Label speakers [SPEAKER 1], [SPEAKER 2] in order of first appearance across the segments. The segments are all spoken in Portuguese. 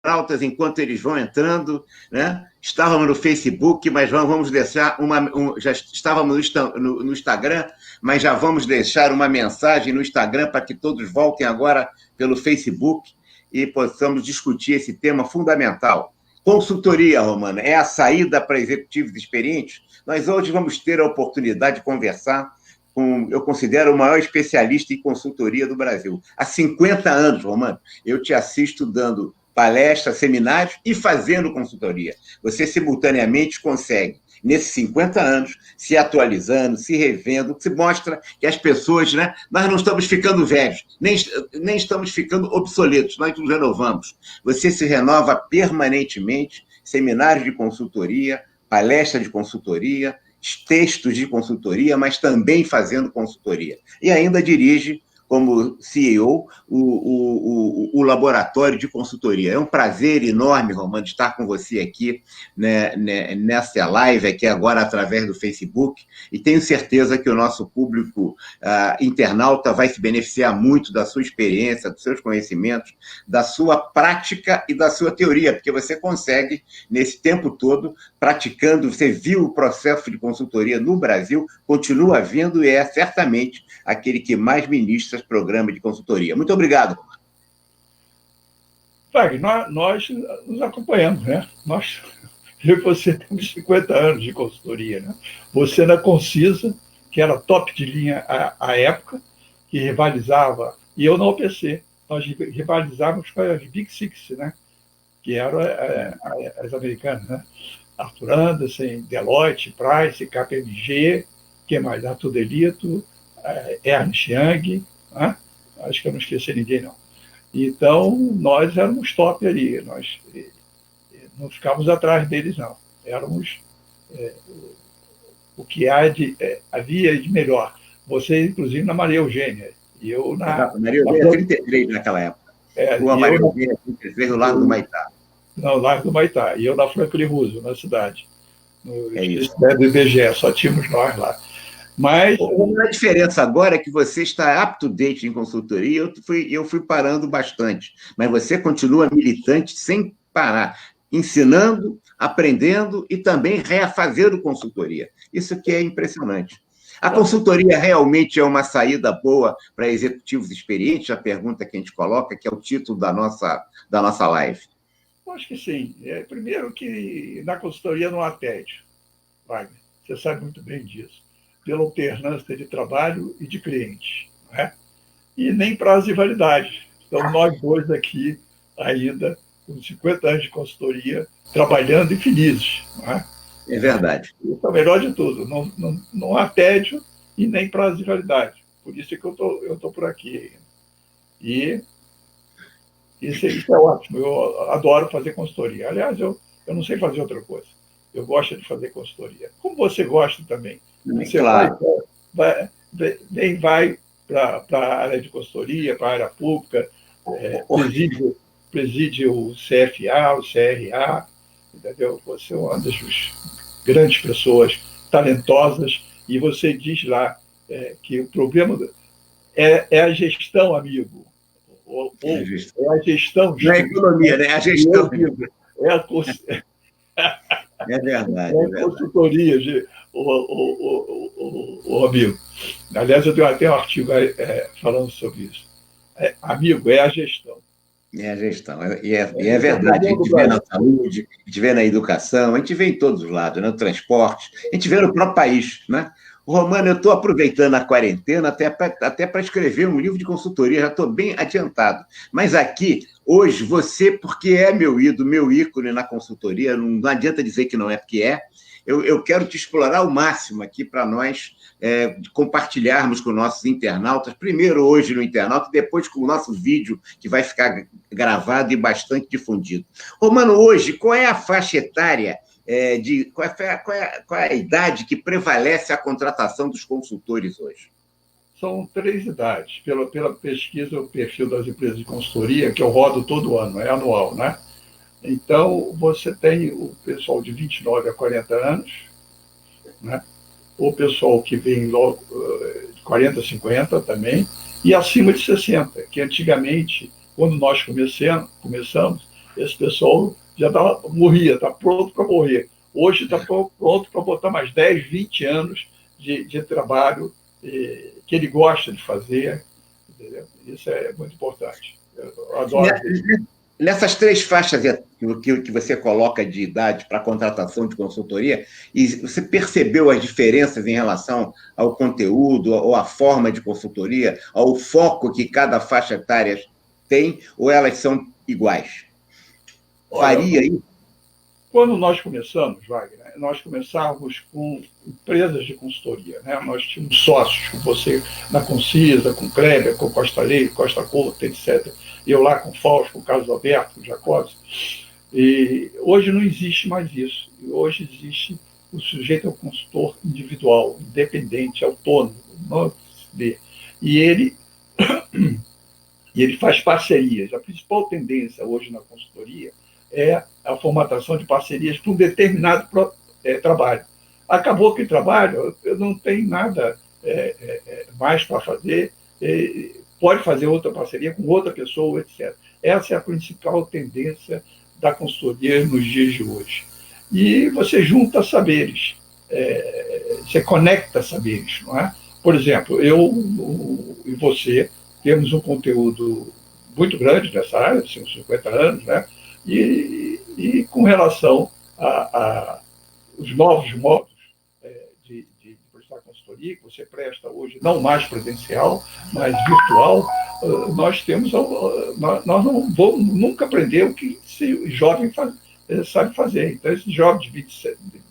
[SPEAKER 1] internautas, enquanto eles vão entrando, né? Estávamos no Facebook, mas vamos deixar já estávamos no Instagram, mas já vamos deixar uma mensagem no Instagram para que todos voltem agora pelo Facebook e possamos discutir esse tema fundamental. Consultoria, Romana, é a saída para executivos experientes? Nós hoje vamos ter a oportunidade de conversar com, eu considero, o maior especialista em consultoria do Brasil. Há 50 anos, Romano, eu te assisto dando palestras, seminários e fazendo consultoria. Você simultaneamente consegue, nesses 50 anos, se atualizando, se revendo, se mostra que as pessoas, né, nós não estamos ficando velhos, nem estamos ficando obsoletos, nós nos renovamos. Você se renova permanentemente, seminários de consultoria, palestra de consultoria, textos de consultoria, mas também fazendo consultoria. E ainda dirige, como CEO, o laboratório de consultoria. É um prazer enorme, Romano, estar com você aqui, né, nessa live, aqui agora através do Facebook, e tenho certeza que o nosso público internauta vai se beneficiar muito da sua experiência, dos seus conhecimentos, da sua prática e da sua teoria, porque você consegue, nesse tempo todo, praticando, você viu o processo de consultoria no Brasil, continua vendo e é certamente aquele que mais ministra programa de consultoria. Muito obrigado.
[SPEAKER 2] Wagner, nós nos acompanhamos, né? Eu e você temos 50 anos de consultoria, né? Você na Concisa, que era top de linha à época, que rivalizava, e eu na OPC. Nós rivalizávamos com as Big Six, né? Que eram as americanas, né? Arthur Andersen, Deloitte, Price, KPMG, que mais? Arthur Delito, Ernst Young, né? Acho que eu não esqueci ninguém, não. Então, nós éramos top ali, nós não ficávamos atrás deles, não. Éramos o que havia de melhor. Você, inclusive, na Maria Eugênia, e eu na...
[SPEAKER 1] Maria Eugênia 33 naquela época. Rua Maria Eugênia 33, no Largo do Maitá.
[SPEAKER 2] Não, Largo do Maitá. E eu na Franklin Roosevelt, na cidade. No
[SPEAKER 1] isso.
[SPEAKER 2] Do IBGE, só tínhamos nós lá. Mas...
[SPEAKER 1] A diferença agora é que você está up-to-date em consultoria, eu fui parando bastante, mas você continua militante sem parar, ensinando, aprendendo e também refazendo consultoria. Isso que é impressionante. A consultoria realmente é uma saída boa para executivos experientes? A pergunta que a gente coloca, que é o título da nossa live.
[SPEAKER 2] Eu acho que sim. Primeiro que na consultoria não há tédio, Wagner. Você sabe muito bem disso. Pela alternância de trabalho e de clientes. Né? E nem prazo de validade. Então, nós dois aqui, ainda, com 50 anos de consultoria, trabalhando e felizes. Né?
[SPEAKER 1] É verdade.
[SPEAKER 2] Isso é o melhor de tudo. Não há tédio e nem prazo de validade. Por isso é que eu estou por aqui. E isso é ótimo. Eu adoro fazer consultoria. Aliás, eu não sei fazer outra coisa. Eu gosto de fazer consultoria. Como você gosta também. Você
[SPEAKER 1] claro.
[SPEAKER 2] vai para a área de consultoria, para a área pública, preside o CFA, o CRA, entendeu? Você é uma das grandes pessoas talentosas e você diz lá que o problema é a gestão, amigo.
[SPEAKER 1] É
[SPEAKER 2] a gestão.
[SPEAKER 1] Não é a economia, né? É a gestão.
[SPEAKER 2] É verdade. É consultoria, o amigo. Aliás, eu tenho até um artigo falando sobre isso. Amigo, é a gestão.
[SPEAKER 1] É a gestão. E é verdade. A gente vê na saúde, a gente vê na educação, a gente vê em todos os lados, no transporte, a gente vê no próprio país, né? Romano, eu estou aproveitando a quarentena até para escrever um livro de consultoria, já estou bem adiantado. Mas aqui, hoje, você, porque é meu ídolo, meu ícone na consultoria, não adianta dizer que não é, porque é, eu quero te explorar ao máximo aqui para nós compartilharmos com nossos internautas, primeiro hoje no internauta, e depois com o nosso vídeo, que vai ficar gravado e bastante difundido. Romano, hoje, qual é a faixa etária qual é a idade que prevalece a contratação dos consultores hoje?
[SPEAKER 2] São 3 idades. Pela pesquisa, o perfil das empresas de consultoria, que eu rodo todo ano, é anual, né? Então, você tem o pessoal de 29 a 40 anos, né? O pessoal que vem logo de 40 a 50 também, e acima de 60, que antigamente, quando nós começamos, esse pessoal já morria, está pronto para morrer. Hoje está pronto para botar mais 10, 20 anos de trabalho que ele gosta de fazer. Entendeu? Isso é muito importante. Eu adoro isso.
[SPEAKER 1] Nessas 3 faixas que você coloca de idade para contratação de consultoria, e você percebeu as diferenças em relação ao conteúdo, ou à forma de consultoria, ao foco que cada faixa etária tem, ou elas são iguais? Varia isso?
[SPEAKER 2] Quando nós começamos, Wagner, nós começávamos com empresas de consultoria. Né? Nós tínhamos sócios, com você na Concisa, com Kleber, com Costa Leite, Costa Couto, etc. Eu lá com o Fausto, com o Carlos Alberto, com o Jacobs. E hoje não existe mais isso. Hoje existe o sujeito é um consultor individual, independente, autônomo, não vê. E ele faz parcerias. A principal tendência hoje na consultoria é a formatação de parcerias para um determinado trabalho. Acabou que o trabalho não tem nada mais para fazer, pode fazer outra parceria com outra pessoa, etc. Essa é a principal tendência da consultoria nos dias de hoje. E você junta saberes, você conecta saberes, não é? Por exemplo, eu e você temos um conteúdo muito grande nessa área, assim, uns 50 anos, né? E com relação a os novos modos de prestar consultoria, que você presta hoje, não mais presencial, mas virtual, nós não vamos nunca aprender o que esse jovem sabe fazer. Então, esse jovem de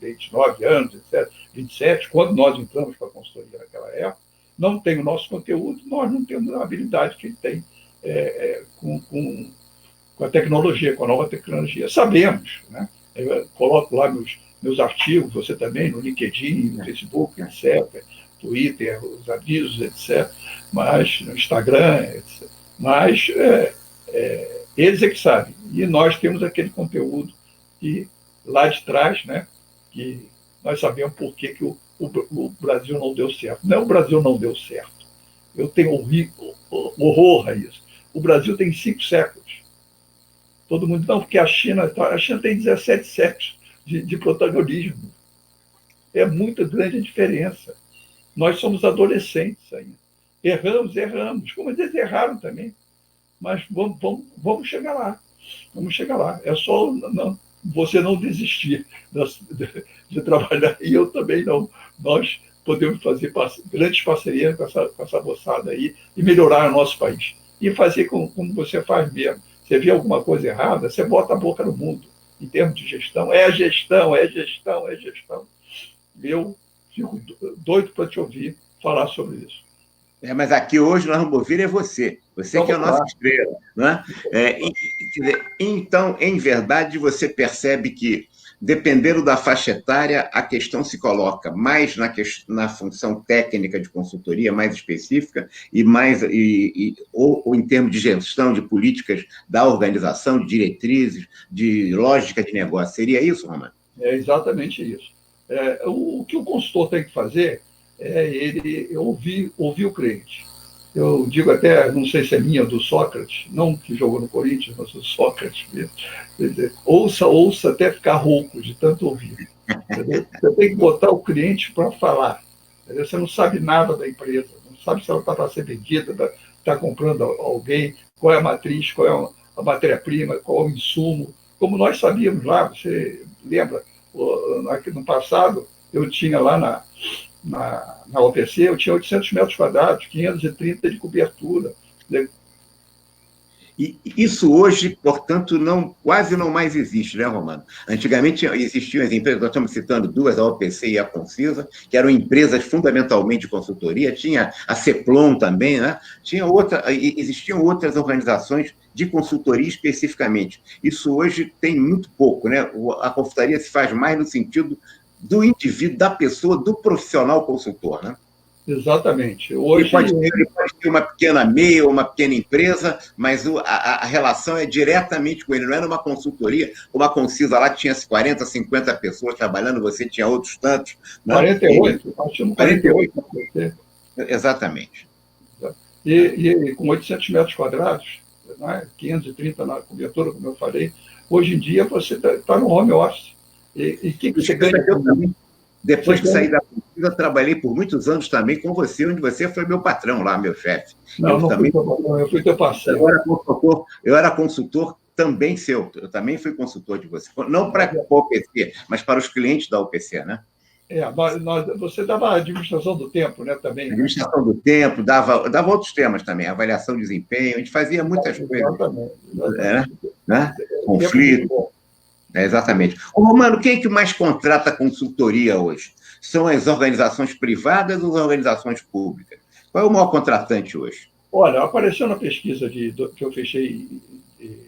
[SPEAKER 2] 29 anos, etc., 27, quando nós entramos para a consultoria naquela época, não tem o nosso conteúdo, nós não temos a habilidade que ele tem com a tecnologia, com a nova tecnologia. Sabemos, né? Eu coloco lá meus artigos, você também, no LinkedIn, no Facebook, etc., Twitter, os avisos, etc., mas no Instagram, etc. Mas eles é que sabem. E nós temos aquele conteúdo que lá de trás, né, que nós sabemos por que o Brasil não deu certo. Não é o Brasil não deu certo. Eu tenho horror a isso. O Brasil tem 5 séculos. Todo mundo, não, porque a China tem 17 séculos de protagonismo. É muito grande a diferença. Nós somos adolescentes ainda. Erramos, como eles erraram também. Mas vamos chegar lá. Vamos chegar lá. É só você não desistir de trabalhar, e eu também não. Nós podemos fazer grandes parcerias com essa moçada aí e melhorar o nosso país. E fazer como você faz mesmo. Você vê alguma coisa errada, você bota a boca no mundo. Em termos de gestão, é gestão. Eu fico doido para te ouvir falar sobre isso.
[SPEAKER 1] Mas aqui hoje nós vamos ouvir você. Você que é a nossa estrela. Né? Então, em verdade, você percebe que, dependendo da faixa etária, a questão se coloca mais na função técnica de consultoria, mais específica, ou em termos de gestão de políticas da organização, de diretrizes, de lógica de negócio. Seria isso, Romano?
[SPEAKER 2] É exatamente isso. O que o consultor tem que fazer é ele ouvir o cliente. Eu digo até, não sei se é minha, do Sócrates, não que jogou no Corinthians, mas o Sócrates mesmo. Ouça até ficar rouco de tanto ouvir. Entendeu? Você tem que botar o cliente para falar. Entendeu? Você não sabe nada da empresa, não sabe se ela está para ser vendida, está comprando alguém, qual é a matriz, qual é a matéria-prima, qual é o insumo. Como nós sabíamos lá, você lembra, no passado, eu tinha lá na OPC, eu tinha 800 metros quadrados, 530 de cobertura.
[SPEAKER 1] E isso hoje, portanto, quase não mais existe, né, Romano? Antigamente existiam as empresas, nós estamos citando 2, a OPC e a Concisa, que eram empresas fundamentalmente de consultoria, tinha a Ceplon também, né? Existiam outras organizações de consultoria especificamente. Isso hoje tem muito pouco, né? A consultoria se faz mais no sentido do indivíduo, da pessoa, do profissional consultor, né?
[SPEAKER 2] Exatamente. Hoje
[SPEAKER 1] ele pode ter uma pequena MEI ou uma pequena empresa, mas a relação é diretamente com ele. Não é numa consultoria, como a Concisa lá tinha 40, 50 pessoas trabalhando, você tinha outros tantos. Né?
[SPEAKER 2] 48, nós tínhamos 48 na PC.
[SPEAKER 1] Exatamente.
[SPEAKER 2] E com 800 metros quadrados, né? 530 na cobertura, como eu falei, Hoje em dia você está no home office. E o que você ganha?
[SPEAKER 1] Depois que saí da pesquisa, eu trabalhei por muitos anos também com você, onde você foi meu patrão lá, meu chefe.
[SPEAKER 2] Não também, fui teu patrão, eu fui teu parceiro.
[SPEAKER 1] Eu era consultor também seu, eu também fui consultor de você. Não para a UPC, mas para os clientes da UPC, né?
[SPEAKER 2] Você dava a administração do tempo, né, também.
[SPEAKER 1] Administração do tempo, dava outros temas também, avaliação de desempenho, a gente fazia muitas coisas. Exatamente. Né? Conflito. Exatamente. Romano, quem é que mais contrata consultoria hoje? São as organizações privadas ou as organizações públicas? Qual é o maior contratante hoje?
[SPEAKER 2] Olha, apareceu na pesquisa que eu fechei em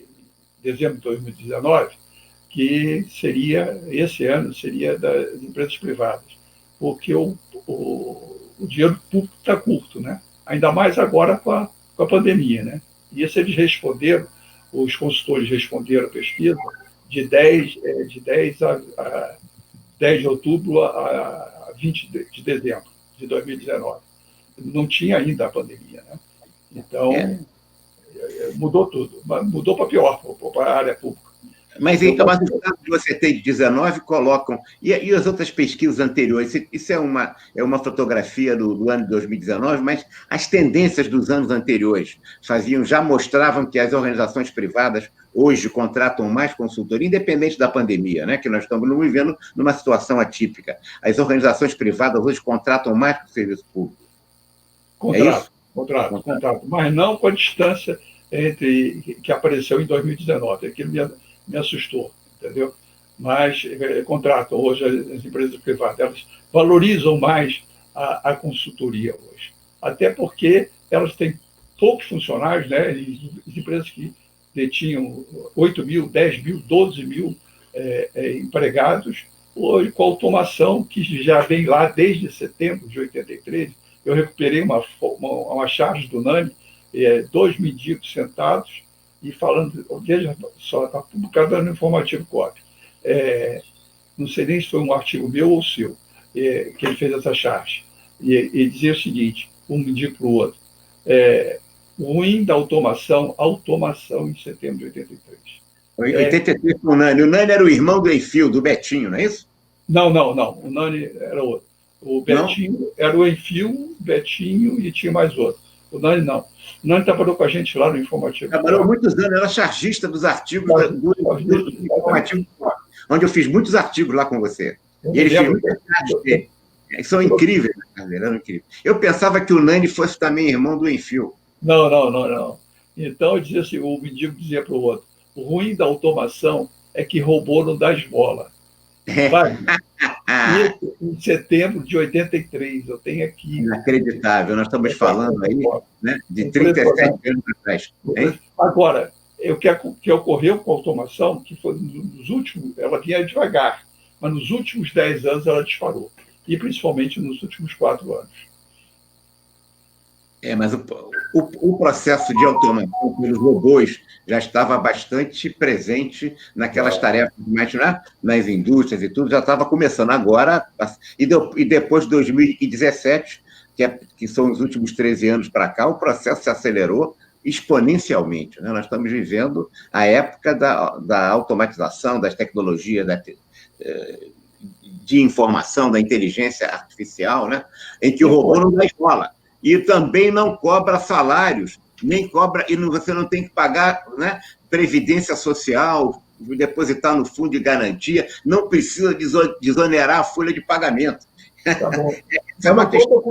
[SPEAKER 2] dezembro de 2019, que esse ano seria das empresas privadas, porque o dinheiro público está curto, né? Ainda mais agora com a pandemia, né? E isso eles responderam, os consultores responderam a pesquisa de 10 de outubro a 20 de dezembro de 2019. Não tinha ainda a pandemia, né? Então, mudou tudo. Mudou para pior, para a área pública.
[SPEAKER 1] Mas os dados que você tem de 19 colocam... E as outras pesquisas anteriores? Isso é uma fotografia do ano de 2019, mas as tendências dos anos anteriores já mostravam que as organizações privadas hoje contratam mais consultoria, independente da pandemia, né? Que nós estamos vivendo numa situação atípica. As organizações privadas hoje contratam mais que o serviço público.
[SPEAKER 2] Contrato. Mas não com a distância que apareceu em 2019. Aquilo me assustou, entendeu? Mas contratam hoje as empresas privadas, elas valorizam mais a consultoria hoje. Até porque elas têm poucos funcionários, né? As empresas que detinham 8 mil, 10 mil, 12 mil empregados, hoje com a automação que já vem lá desde setembro de 83, eu recuperei uma charge do NANI, 2 mendigos sentados, e falando, veja só, está publicado no Informativo COP. Não sei nem se foi um artigo meu ou seu, que ele fez essa charge. E dizia o seguinte, um mendigo para o outro, ruim da automação em setembro de 83.
[SPEAKER 1] 83 com o Nani. O Nani era o irmão do Enfio, do Betinho, não é isso?
[SPEAKER 2] Não. O Nani era outro. O Betinho não? Era o Enfio, Betinho e tinha mais outro. O Nani não. O Nani trabalhou com a gente lá no Informativo.
[SPEAKER 1] Trabalhou muitos anos, era chargista dos artigos do Informativo, onde eu fiz muitos artigos lá com você. E ele fez muitas charges dele. São incríveis, eram incríveis. Eu pensava que o Nani fosse também irmão do Enfio.
[SPEAKER 2] Não. Então, eu dizia assim, o mendigo dizia para o outro, o ruim da automação é que roubou não dá esmola. Isso em setembro de 83, eu tenho aqui...
[SPEAKER 1] Inacreditável, nós estamos falando aí, né, de 37 anos atrás.
[SPEAKER 2] Agora, o que ocorreu com a automação, que foi nos últimos, ela vinha devagar, mas nos últimos 10 anos ela disparou, e principalmente nos últimos 4 anos.
[SPEAKER 1] Mas o processo de automação pelos robôs já estava bastante presente naquelas tarefas, mais, né, nas indústrias e tudo, já estava começando agora, e depois de 2017, que são os últimos 13 anos para cá, o processo se acelerou exponencialmente, né? Nós estamos vivendo a época da automatização, das tecnologias, de informação, da inteligência artificial, né? Em que o robô não dá esmola. E também não cobra salários, nem cobra, e você não tem que pagar, né, previdência social, depositar no fundo de garantia, não precisa desonerar a folha de pagamento.
[SPEAKER 2] Tá bom. É uma questão.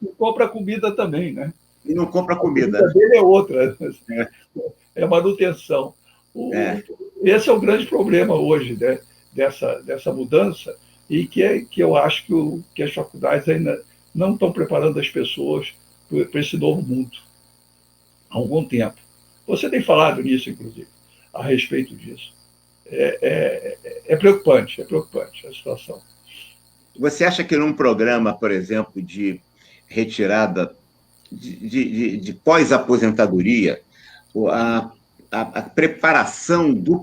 [SPEAKER 2] Não compra comida também, né?
[SPEAKER 1] E não compra comida.
[SPEAKER 2] A dele é outra. É manutenção. Esse é o grande problema hoje, né, dessa mudança, e que eu acho que as faculdades ainda não estão preparando as pessoas para esse novo mundo há algum tempo. Você tem falado nisso, inclusive, a respeito disso. É preocupante a situação.
[SPEAKER 1] Você acha que num programa, por exemplo, de retirada de pós-aposentadoria, a preparação do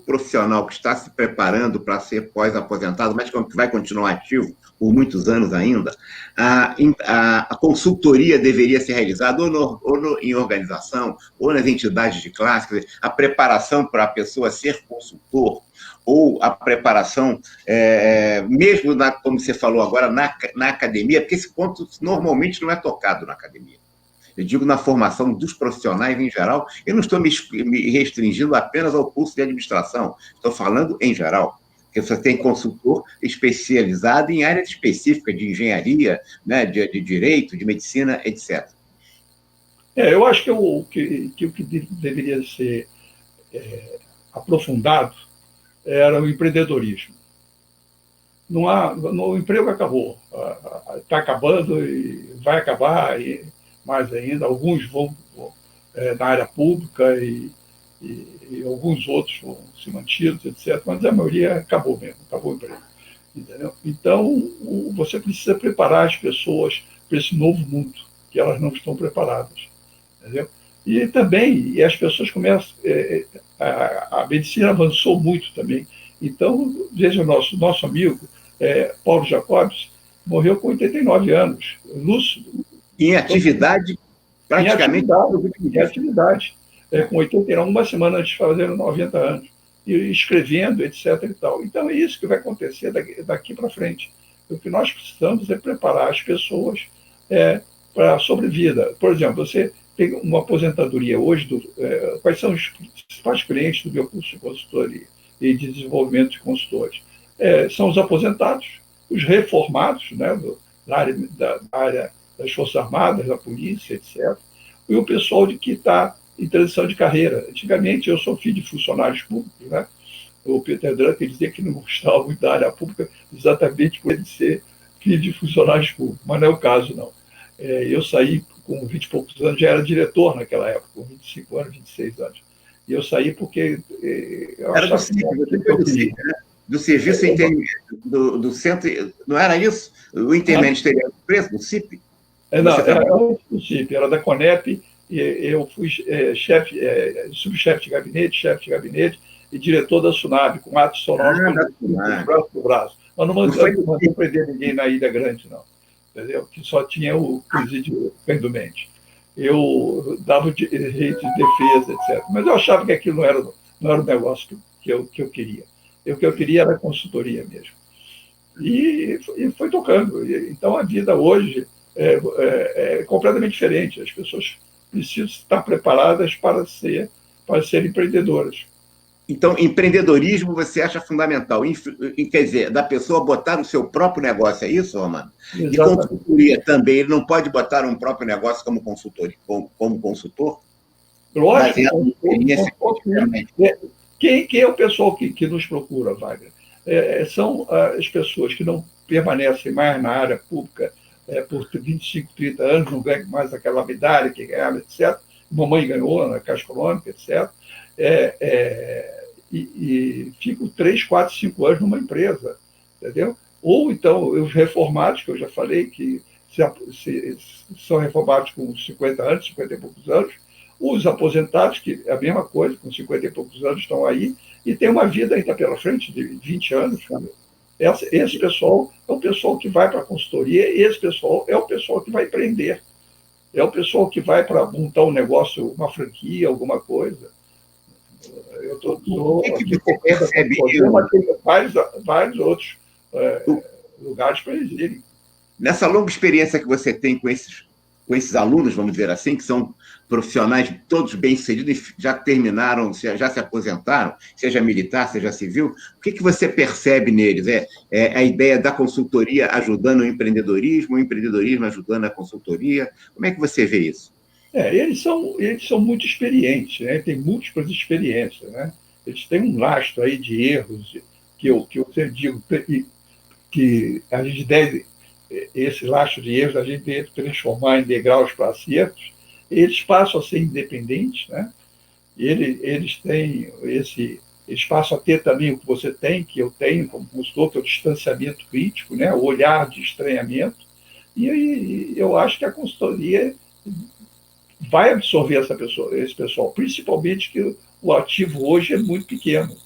[SPEAKER 1] profissional que está se preparando para ser pós-aposentado, mas que vai continuar ativo por muitos anos ainda, a consultoria deveria ser realizada em organização, ou nas entidades de classe, quer dizer, a preparação para a pessoa ser consultor, ou a preparação, mesmo, como você falou agora, na academia, porque esse ponto normalmente não é tocado na academia. Eu digo na formação dos profissionais em geral, eu não estou me restringindo apenas ao curso de administração, estou falando em geral, porque você tem consultor especializado em áreas específicas de engenharia, né, de direito, de medicina, etc.
[SPEAKER 2] Eu acho que o que deveria ser aprofundado era o empreendedorismo. O emprego acabou, está acabando e vai acabar, e mais ainda, alguns vão na área pública e alguns outros vão se mantidos, etc., mas a maioria acabou mesmo, acabou o emprego. Entendeu? Então, você precisa preparar as pessoas para esse novo mundo, que elas não estão preparadas. Entendeu? E também, as pessoas começam, a medicina avançou muito também. Então, veja, o nosso amigo, Paulo Jacobs, morreu com 89 anos, lúcido.
[SPEAKER 1] Em atividade, praticamente.
[SPEAKER 2] Em atividade. Com 89, uma semana antes de fazer 90 anos. E escrevendo, etc. E tal. Então, é isso que vai acontecer daqui para frente. O que nós precisamos é preparar as pessoas para a sobrevida. Por exemplo, você tem uma aposentadoria hoje, quais são os principais clientes do meu curso de consultoria e de desenvolvimento de consultores? São os aposentados, os reformados, né, da área das Forças Armadas, da polícia, etc. E o pessoal que está em transição de carreira. Antigamente, eu sou filho de funcionários públicos, né? O Peter Drucker dizia que não gostava muito da área pública exatamente por ele ser filho de funcionários públicos, mas não é o caso, não. Eu saí com 20 e poucos anos, já era diretor naquela época, com 25 anos, 26 anos. E eu saí porque eu
[SPEAKER 1] era achava do serviço do centro, não era isso? O interministerial do preço, do CIP?
[SPEAKER 2] Não, era do CIP, era da CONEP, e eu fui subchefe de gabinete e diretor da SUNAB, com atos sonóricos do braço. Mas não mandei prender ninguém na Ilha Grande, não. Entendeu? Que só tinha o presídio Candumente. Eu dava direito de defesa, etc. Mas eu achava que aquilo não era o negócio que eu queria. O que eu queria era consultoria mesmo. E foi tocando. Então, a vida hoje é completamente diferente. As pessoas precisam estar preparadas para ser empreendedoras.
[SPEAKER 1] Então, empreendedorismo você acha fundamental? Quer dizer, da pessoa botar o seu próprio negócio, é isso, Romano?
[SPEAKER 2] Exatamente.
[SPEAKER 1] E consultoria também, ele não pode botar um próprio negócio como consultor?
[SPEAKER 2] Lógico. Quem é o pessoal que nos procura, Wagner? São as pessoas que não permanecem mais na área pública por 25, 30 anos, não ganham mais aquela medalha que ganhava, etc. Mamãe ganhou na Caixa Econômica, etc. E ficam 3, 4, 5 anos numa empresa, entendeu? Ou então os reformados, que eu já falei, que são reformados com 50 anos, 50 e poucos anos, os aposentados, que é a mesma coisa, com 50 e poucos anos estão aí, e tem uma vida ainda pela frente de 20 anos. Esse pessoal é o pessoal que vai para a consultoria, e esse pessoal é o pessoal que vai empreender. É o pessoal que vai para montar um negócio, uma franquia, alguma coisa. Eu estou aqui mas tem vários outros lugares para eles irem.
[SPEAKER 1] Nessa longa experiência que você tem com esses alunos, vamos dizer assim, que são profissionais todos bem-sucedidos, já terminaram, já se aposentaram, seja militar, seja civil, o que você percebe neles? É a ideia da consultoria ajudando o empreendedorismo ajudando a consultoria? Como é que você vê isso?
[SPEAKER 2] Eles são muito experientes, né? Têm múltiplas experiências, né? Eles têm um lastro aí de erros que eu sempre digo que a gente deve, esse lastro de erros, a gente deve transformar em degraus para acertos. Eles passam a ser independentes, né? Eles têm eles passam a ter também o que você tem, que eu tenho como consultor, que é o distanciamento crítico, né? O olhar de estranhamento. E eu acho que a consultoria vai absorver esse pessoal, principalmente que o ativo hoje é muito pequeno.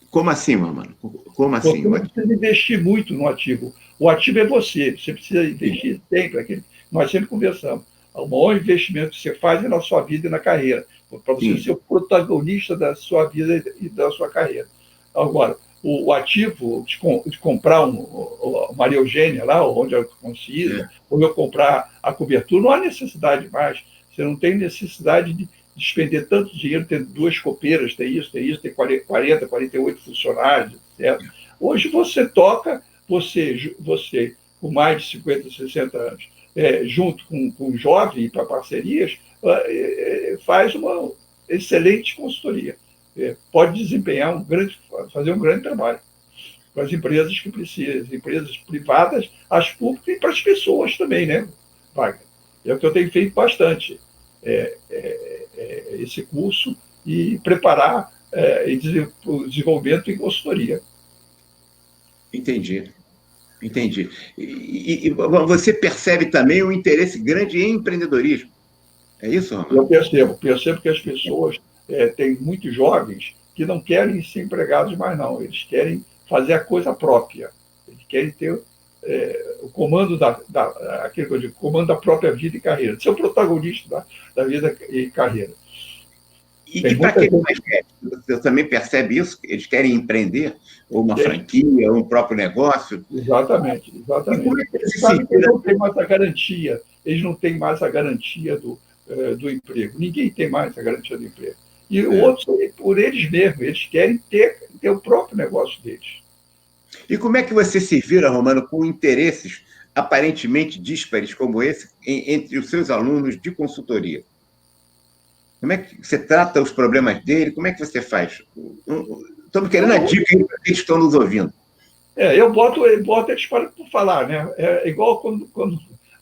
[SPEAKER 1] Como assim, mano? Como assim?
[SPEAKER 2] Você não precisa investir muito no ativo. O ativo é você precisa investir sempre. Nós sempre conversamos. O maior investimento que você faz é na sua vida e na carreira, para você
[SPEAKER 1] Sim.
[SPEAKER 2] ser o protagonista da sua vida e da sua carreira. Agora, o ativo de comprar uma Maria Eugênia lá, onde eu consiga, ou eu comprar a cobertura, não há necessidade mais. Você não tem necessidade de despender tanto dinheiro, ter duas copeiras, tem 40, 48 funcionários, etc. Hoje você toca, você com mais de 50, 60 anos, junto com um jovem para parcerias, faz uma excelente consultoria. Pode desempenhar fazer um grande trabalho para as empresas que precisam, as empresas privadas, as públicas e para as pessoas também, né, Wagner? É o que eu tenho feito bastante, esse curso e preparar o desenvolvimento em consultoria.
[SPEAKER 1] Entendi. Entendi. E você percebe também um interesse grande em empreendedorismo. É isso, Romano?
[SPEAKER 2] Eu percebo que as pessoas têm muitos jovens que não querem ser empregados mais, não. Eles querem fazer a coisa própria. Eles querem ter o comando aquilo que eu digo, comando da própria vida e carreira. Ser o protagonista da vida e carreira.
[SPEAKER 1] E para quem mais quer? Você também percebe isso? Eles querem empreender, ou uma franquia, ou um próprio negócio?
[SPEAKER 2] Exatamente.
[SPEAKER 1] E como é que
[SPEAKER 2] Eles sabem que eles não têm mais a garantia. Eles não têm mais a garantia do emprego. Ninguém tem mais a garantia do emprego. E outros, por eles mesmos, eles querem ter o próprio negócio deles.
[SPEAKER 1] E como é que você se vira, Romano, com interesses aparentemente díspares como esse entre os seus alunos de consultoria? Como é que você trata os problemas dele? Como é que você faz? Estamos querendo a dica aí para quem estão nos ouvindo.
[SPEAKER 2] Eu boto eles para falar, né? É igual quando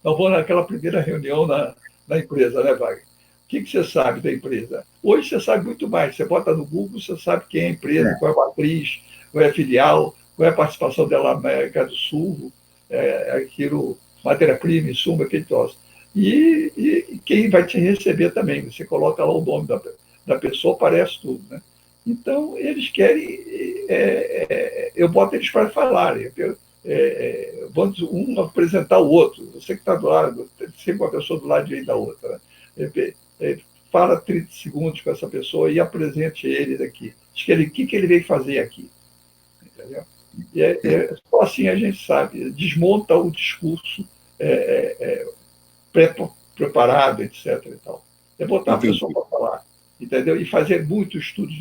[SPEAKER 2] nós vamos naquela primeira reunião na empresa, né, Wagner? O que você sabe da empresa? Hoje você sabe muito mais. Você bota no Google, você sabe quem é a empresa, qual é a matriz, qual é a filial, qual é a participação dela na América do Sul, aquilo, matéria-prima, insumo, aquele troço. E quem vai te receber também. Você coloca lá o nome da pessoa, aparece tudo, né? Então, eles querem... eu boto eles para falarem. Vamos um apresentar o outro. Você que está do lado, sempre uma pessoa do lado direito da outra, né? Fala 30 segundos com essa pessoa e apresente ele daqui. Diz o que ele veio fazer aqui. Entendeu? Só assim a gente sabe. Desmonta o discurso preparado, etc. E tal. É botar a pessoa para falar, entendeu? E fazer muito estudo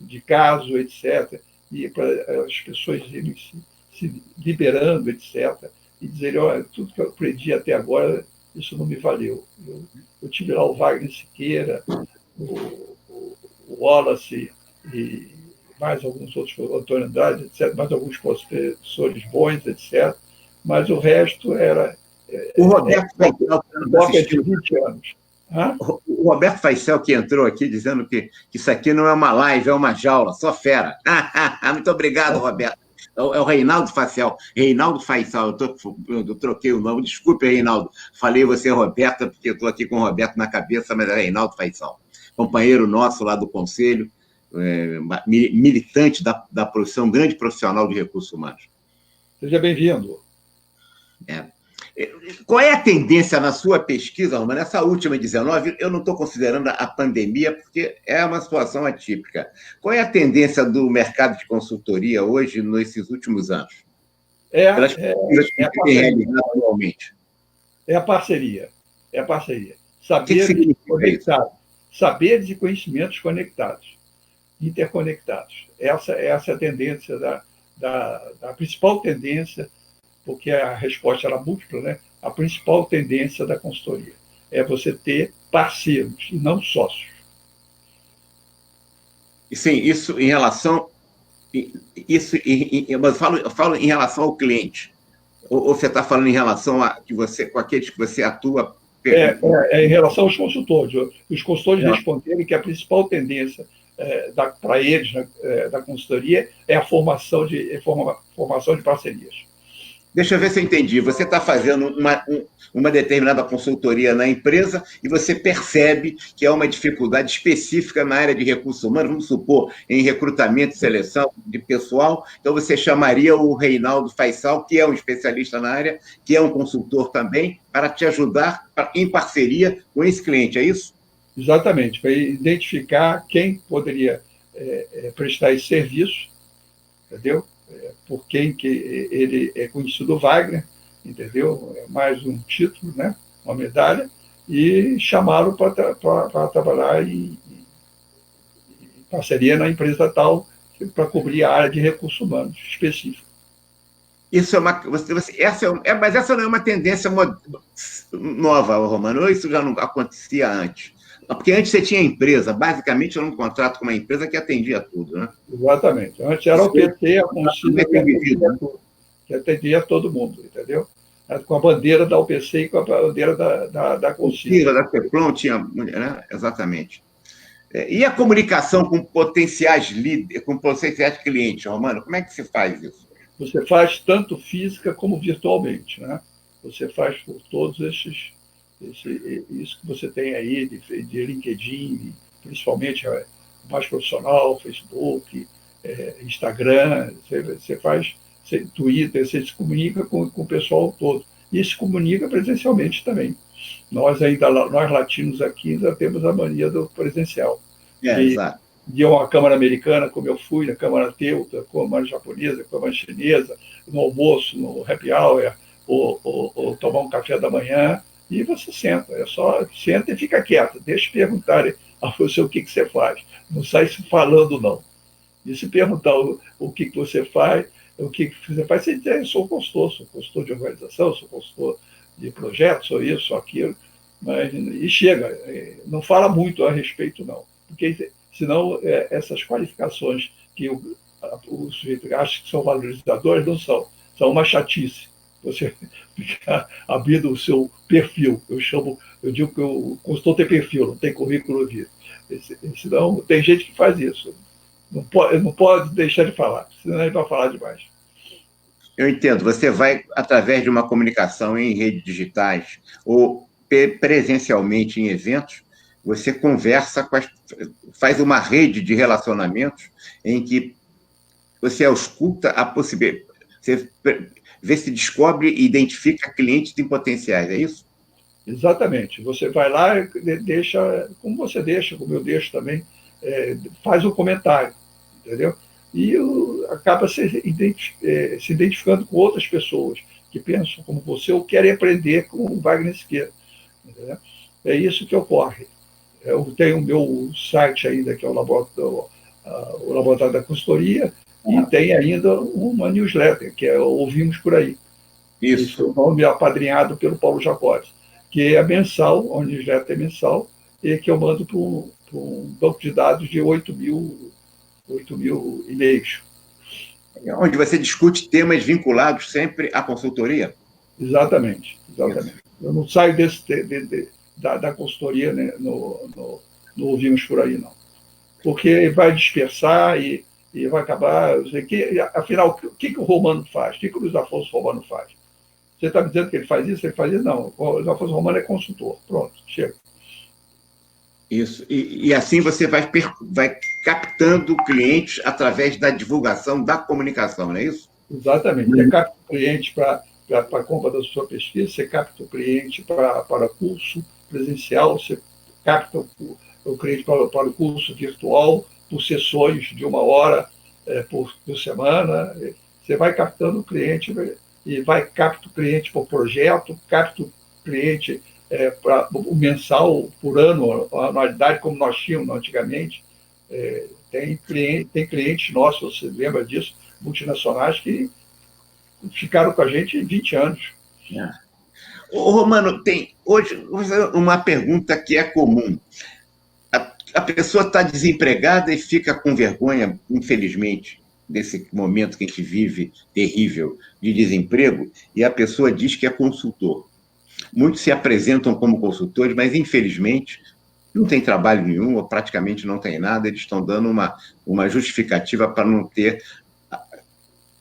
[SPEAKER 2] de caso, etc. E para as pessoas irem se liberando, etc. E dizerem, olha, tudo que eu aprendi até agora, isso não me valeu. Eu tive lá o Wagner Siqueira, o Wallace e mais alguns outros, o Antônio Andrade, etc., mais alguns professores bons, etc. Mas o resto era...
[SPEAKER 1] O Roberto Faisal,
[SPEAKER 2] de 20 anos.
[SPEAKER 1] O Roberto Faisal, que entrou aqui dizendo que isso aqui não é uma live, é uma jaula, só fera. Muito obrigado, Roberto. É o Reinaldo Faisal. Reinaldo Faisal, eu troquei o nome. Desculpe, Reinaldo. Falei você, Roberta, porque eu estou aqui com o Roberto na cabeça, mas é Reinaldo Faisal. Companheiro nosso lá do Conselho, militante da profissão, grande profissional de recursos humanos.
[SPEAKER 2] Seja bem-vindo.
[SPEAKER 1] Qual é a tendência na sua pesquisa, Romano? Nessa última 19, eu não estou considerando a pandemia, porque é uma situação atípica. Qual é a tendência do mercado de consultoria hoje, nesses últimos anos? Pelas pesquisas que tem realizado anualmente.
[SPEAKER 2] É a parceria. Saberes conectados. Saberes e conhecimentos conectados, interconectados. Essa é a tendência, a principal tendência, porque a resposta era múltipla, né? A principal tendência da consultoria é você ter parceiros e não sócios.
[SPEAKER 1] Sim, isso em relação... eu falo em relação ao cliente. Ou você está falando em relação com aqueles que você atua...
[SPEAKER 2] em relação aos consultores. Os consultores responderem que a principal tendência para eles da consultoria é a formação de parcerias.
[SPEAKER 1] Deixa eu ver se eu entendi. Você está fazendo uma determinada consultoria na empresa e você percebe que há uma dificuldade específica na área de recursos humanos, vamos supor, em recrutamento e seleção de pessoal. Então, você chamaria o Reinaldo Faisal, que é um especialista na área, que é um consultor também, para te ajudar em parceria com esse cliente, é isso?
[SPEAKER 2] Exatamente, para identificar quem poderia prestar esse serviço, entendeu? Por quem que ele é conhecido, o Wagner, entendeu? É mais um título, né? Uma medalha, e chamá-lo para trabalhar em parceria na empresa tal, para cobrir a área de recursos humanos específica.
[SPEAKER 1] Isso é uma. Mas essa não é uma tendência nova, Romano, ou isso já não acontecia antes? Porque antes você tinha empresa, basicamente era um contrato com uma empresa que atendia tudo, né?
[SPEAKER 2] Exatamente. Antes era o PT, a Concisa, que atendia todo mundo, entendeu? Com a bandeira da UPC e com a bandeira da Concisa.
[SPEAKER 1] Da Teflon tinha, né? Exatamente. E a comunicação com potenciais líderes, com potenciais clientes, Romano, como é que se faz isso?
[SPEAKER 2] Você faz tanto física como virtualmente, né? Você faz por todos isso que você tem aí de LinkedIn, principalmente mais profissional, Facebook, Instagram, você faz Twitter, você se comunica com o pessoal todo. E se comunica presencialmente também. Nós latinos aqui ainda temos a mania do presencial.
[SPEAKER 1] Exato.
[SPEAKER 2] De uma Câmara americana, como eu fui, na Câmara Teuta, Câmara japonesa, Câmara chinesa, no almoço, no happy hour, ou tomar um café da manhã, e você senta. Senta e fica quieto, deixa perguntarem a você o que você faz. Não sai se falando, não. E se perguntar o que você faz, você diz, eu sou consultor de organização, sou consultor de projetos, sou isso, sou aquilo, e chega, não fala muito a respeito, não. Porque senão essas qualificações que o sujeito acha que são valorizadores não são uma chatice. Você ficar abrindo o seu perfil. Eu digo que o consultor tem perfil, não tem currículo vivo. Senão, tem gente que faz isso. Não pode deixar de falar, senão ele vai falar demais.
[SPEAKER 1] Eu entendo. Você vai, através de uma comunicação em redes digitais ou presencialmente em eventos, você conversa faz uma rede de relacionamentos em que você ausculta a possibilidade, você vê se descobre e identifica clientes em potenciais, é isso?
[SPEAKER 2] Exatamente. Você vai lá e deixa, como você deixa, como eu deixo também, faz um comentário, entendeu? E acaba se identificando com outras pessoas que pensam como você ou querem aprender com o Wagner Siqueira. Entendeu? É isso que ocorre. Eu tenho o meu site ainda, que é o Laboratório da Consultoria, e tem ainda uma newsletter, que é Ouvimos Por Aí.
[SPEAKER 1] Isso.
[SPEAKER 2] O nome é apadrinhado pelo Paulo Jacobs, que é mensal, a newsletter é mensal, e que eu mando para um banco de dados de 8 mil e-mails.
[SPEAKER 1] Onde você discute temas vinculados sempre à consultoria?
[SPEAKER 2] Exatamente. Eu não saio da consultoria, né, no Ouvimos Por Aí, não. Porque vai dispersar e vai acabar. Afinal, o que o Romano faz? O que o Luiz Afonso Romano faz? Você está me dizendo que ele faz isso? Ele faz isso? Não. O Luiz Afonso Romano é consultor. Pronto, chega.
[SPEAKER 1] Isso. E assim você vai captando clientes através da divulgação da comunicação, não é isso?
[SPEAKER 2] Exatamente. Você capta o cliente para a compra da sua pesquisa, você capta o cliente para curso presencial, você capta o cliente para o curso virtual, por sessões de 1 hora por semana. Você vai captando o cliente e capta o cliente por projeto, capta o cliente para o mensal, por ano, a anualidade, como nós tínhamos antigamente. Tem clientes nossos, você lembra disso, multinacionais, que ficaram com a gente 20 anos.
[SPEAKER 1] Ô, Romano, tem hoje uma pergunta que é comum. A pessoa está desempregada e fica com vergonha, infelizmente, desse momento que a gente vive terrível de desemprego, e a pessoa diz que é consultor. Muitos se apresentam como consultores, mas, infelizmente, não tem trabalho nenhum, ou praticamente não tem nada, eles estão dando uma justificativa para não ter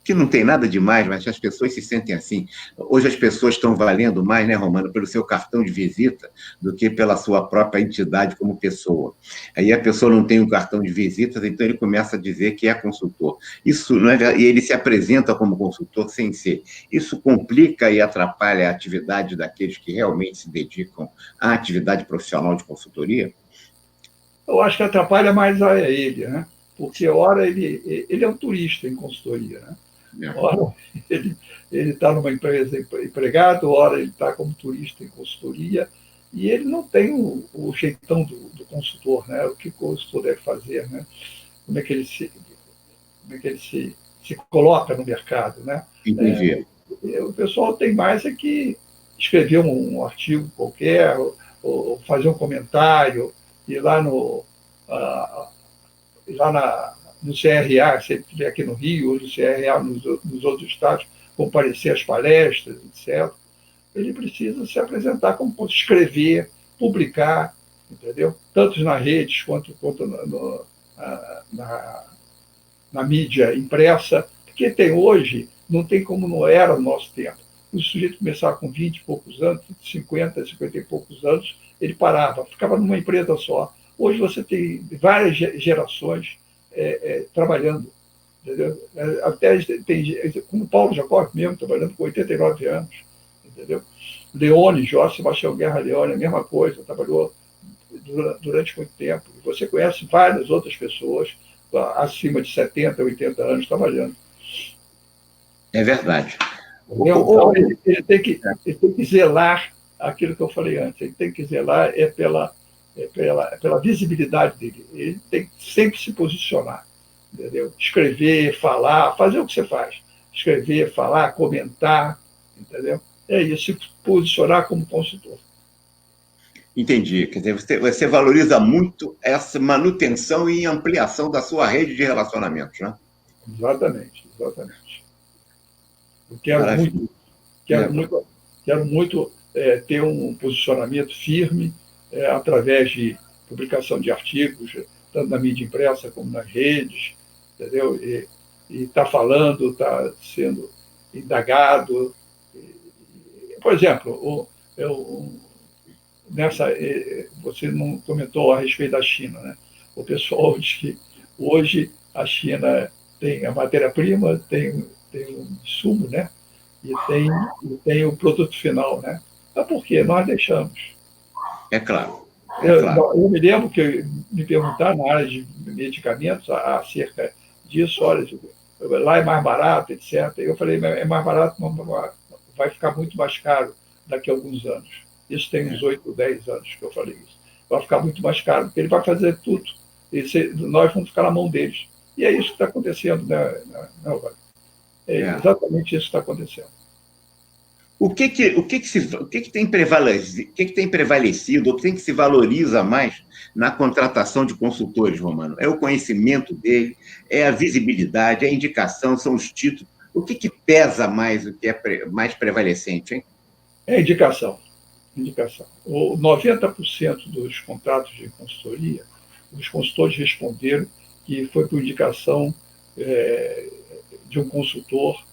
[SPEAKER 1] que não tem nada demais, mas as pessoas se sentem assim. Hoje as pessoas estão valendo mais, né, Romano, pelo seu cartão de visita do que pela sua própria entidade como pessoa. Aí a pessoa não tem um cartão de visitas, então ele começa a dizer que é consultor. Isso não é, e ele se apresenta como consultor sem ser. Isso complica e atrapalha a atividade daqueles que realmente se dedicam à atividade profissional de consultoria?
[SPEAKER 2] Eu acho que atrapalha mais a ele, né? Porque, ora, ele é um turista em consultoria, né? Ora, ele está numa empresa empregado, ora, ele está como turista em consultoria, e ele não tem o jeitão do consultor, né? O que o consultor deve fazer, né? Como é que ele se coloca no mercado, né?
[SPEAKER 1] Entendi.
[SPEAKER 2] O pessoal tem mais é que escrever um artigo qualquer, ou fazer um comentário, ir lá no CRA, se ele estiver aqui no Rio, ou no CRA nos outros estados, comparecer às palestras, etc. Ele precisa se apresentar como escrever, publicar, entendeu? Tanto nas redes quanto na mídia impressa, porque tem hoje, não tem como não era no nosso tempo. O sujeito começava com 20 e poucos anos, 50 e poucos anos, ele parava, ficava numa empresa só. Hoje você tem várias gerações trabalhando, entendeu? Até tem, como o Paulo Jacob mesmo, trabalhando com 89 anos, entendeu? Leone, Jorge Sebastião Guerra Leone, a mesma coisa, trabalhou durante muito tempo. Você conhece várias outras pessoas acima de 70, 80 anos trabalhando.
[SPEAKER 1] É verdade.
[SPEAKER 2] Então, ele tem que zelar aquilo que eu falei antes. Ele tem que zelar pela visibilidade dele. Ele tem que sempre se posicionar, entendeu? Escrever, falar, fazer o que você faz. Escrever, falar, comentar, entendeu? É isso, se posicionar como consultor.
[SPEAKER 1] Entendi. Quer dizer, você valoriza muito essa manutenção e ampliação da sua rede de relacionamentos, né?
[SPEAKER 2] Exatamente, exatamente. Eu
[SPEAKER 1] Maravilha.
[SPEAKER 2] quero muito ter um posicionamento firme através de publicação de artigos, tanto na mídia impressa como nas redes, entendeu? E está falando, está sendo indagado. Por exemplo, você não comentou a respeito da China, né? O pessoal diz que hoje a China tem a matéria-prima, tem o insumo, né? E tem o produto final, né? Mas por quê? Nós deixamos.
[SPEAKER 1] É claro. É claro.
[SPEAKER 2] Eu me lembro que me perguntaram na área de medicamentos acerca disso, olha, lá é mais barato, etc. Eu falei, é mais barato, vai ficar muito mais caro daqui a alguns anos. Isso tem uns 8 ou 10 anos que eu falei isso. Vai ficar muito mais caro, porque ele vai fazer tudo. Nós vamos ficar na mão deles. E é isso que está acontecendo, né, É exatamente isso que está acontecendo.
[SPEAKER 1] O que tem prevalecido, o que se valoriza mais na contratação de consultores, Romano? É o conhecimento dele, é a visibilidade, é a indicação, são os títulos. O que pesa mais, o que é mais prevalecente, hein?
[SPEAKER 2] É indicação. O 90% dos contratos de consultoria, os consultores responderam que foi por indicação de um consultor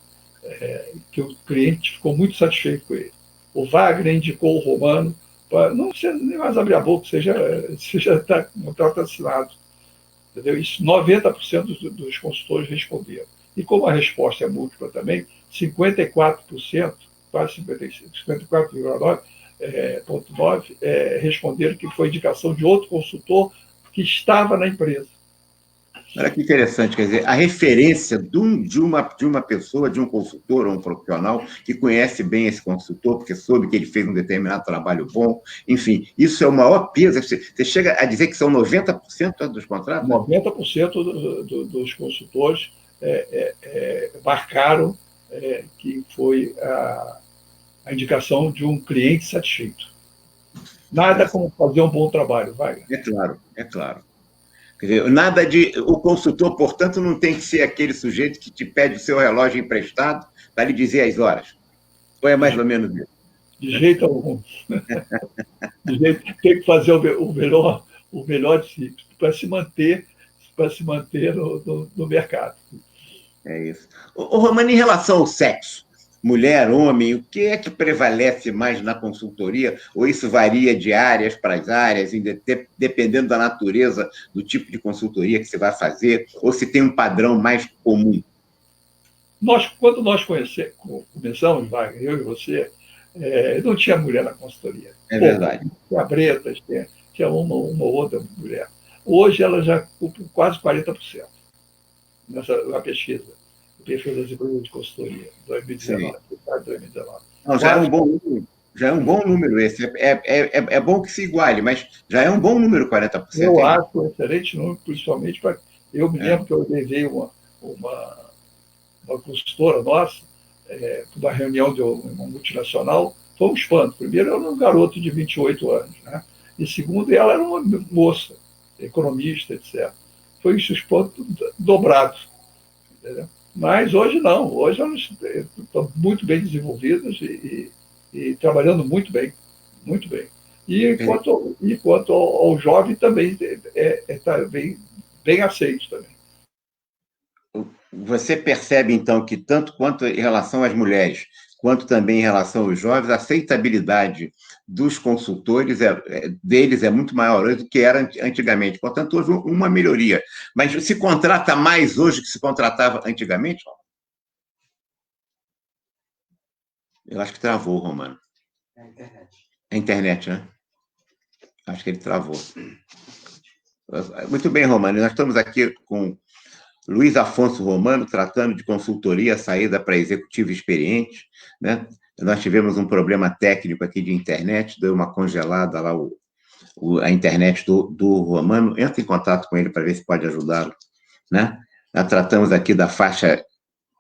[SPEAKER 2] que o cliente ficou muito satisfeito com ele. O Wagner indicou o Romano, não precisa nem mais abrir a boca, você já está com o contrato assinado. Entendeu? Isso, 90% dos consultores responderam. E como a resposta é múltipla também, 54%, quase 55%, 54,9%, responderam que foi indicação de outro consultor que estava na empresa.
[SPEAKER 1] Olha que interessante, quer dizer, a referência de uma pessoa, de um consultor ou um profissional que conhece bem esse consultor, porque soube que ele fez um determinado trabalho bom, enfim, isso é o maior peso. Você chega a dizer que são 90% dos contratos?
[SPEAKER 2] 90% dos consultores marcaram que foi a indicação de um cliente satisfeito. Nada como fazer um bom trabalho, Wagner.
[SPEAKER 1] É claro. Quer dizer, nada de. O consultor, portanto, não tem que ser aquele sujeito que te pede o seu relógio emprestado para lhe dizer as horas. Ou é mais ou menos isso?
[SPEAKER 2] De jeito algum. Tem que fazer o melhor de si, para se manter no mercado.
[SPEAKER 1] É isso. Ô, Romano, em relação ao sexo, mulher, homem, o que é que prevalece mais na consultoria? Ou isso varia de áreas para as áreas, dependendo da natureza do tipo de consultoria que você vai fazer, ou se tem um padrão mais comum?
[SPEAKER 2] Quando nós começamos, Wagner, eu e você, não tinha mulher na consultoria.
[SPEAKER 1] É
[SPEAKER 2] Pouco.
[SPEAKER 1] verdade.
[SPEAKER 2] Tinha Bretas, tinha uma ou outra mulher. Hoje ela já ocupa quase 40% na pesquisa. Perfil das empresas de consultoria,
[SPEAKER 1] Sim.
[SPEAKER 2] 2019, 2019.
[SPEAKER 1] Não, já é um
[SPEAKER 2] Quase.
[SPEAKER 1] bom número. Já é um bom número esse. É bom que se iguale, mas já é um bom número, 40%,
[SPEAKER 2] Eu
[SPEAKER 1] hein?
[SPEAKER 2] acho um excelente número, principalmente para. Eu me
[SPEAKER 1] É.
[SPEAKER 2] lembro que eu levei uma, uma consultora nossa para uma reunião de uma multinacional. Foi um espanto. Primeiro, ela era um garoto de 28 anos, né? E segundo, ela era uma moça, economista, etc. Foi isso, espanto dobrado. Entendeu? Mas hoje não. Hoje elas estão muito bem desenvolvidas e trabalhando muito bem. Muito bem. E quanto ao jovem também está bem aceito também.
[SPEAKER 1] Você percebe, então, que tanto quanto em relação às mulheres, quanto também em relação aos jovens, a aceitabilidade dos consultores deles é muito maior hoje do que era antigamente. Portanto, houve uma melhoria. Mas se contrata mais hoje que se contratava antigamente? Eu acho que travou, Romano.
[SPEAKER 3] É a internet.
[SPEAKER 1] É a internet, né? Acho que ele travou. Muito bem, Romano. Nós estamos aqui com Luiz Afonso Romano, tratando de consultoria, saída para executivo experiente, né? Nós tivemos um problema técnico aqui de internet, deu uma congelada lá a internet do Romano. Entra em contato com ele para ver se pode ajudá-lo, né? Nós tratamos aqui da faixa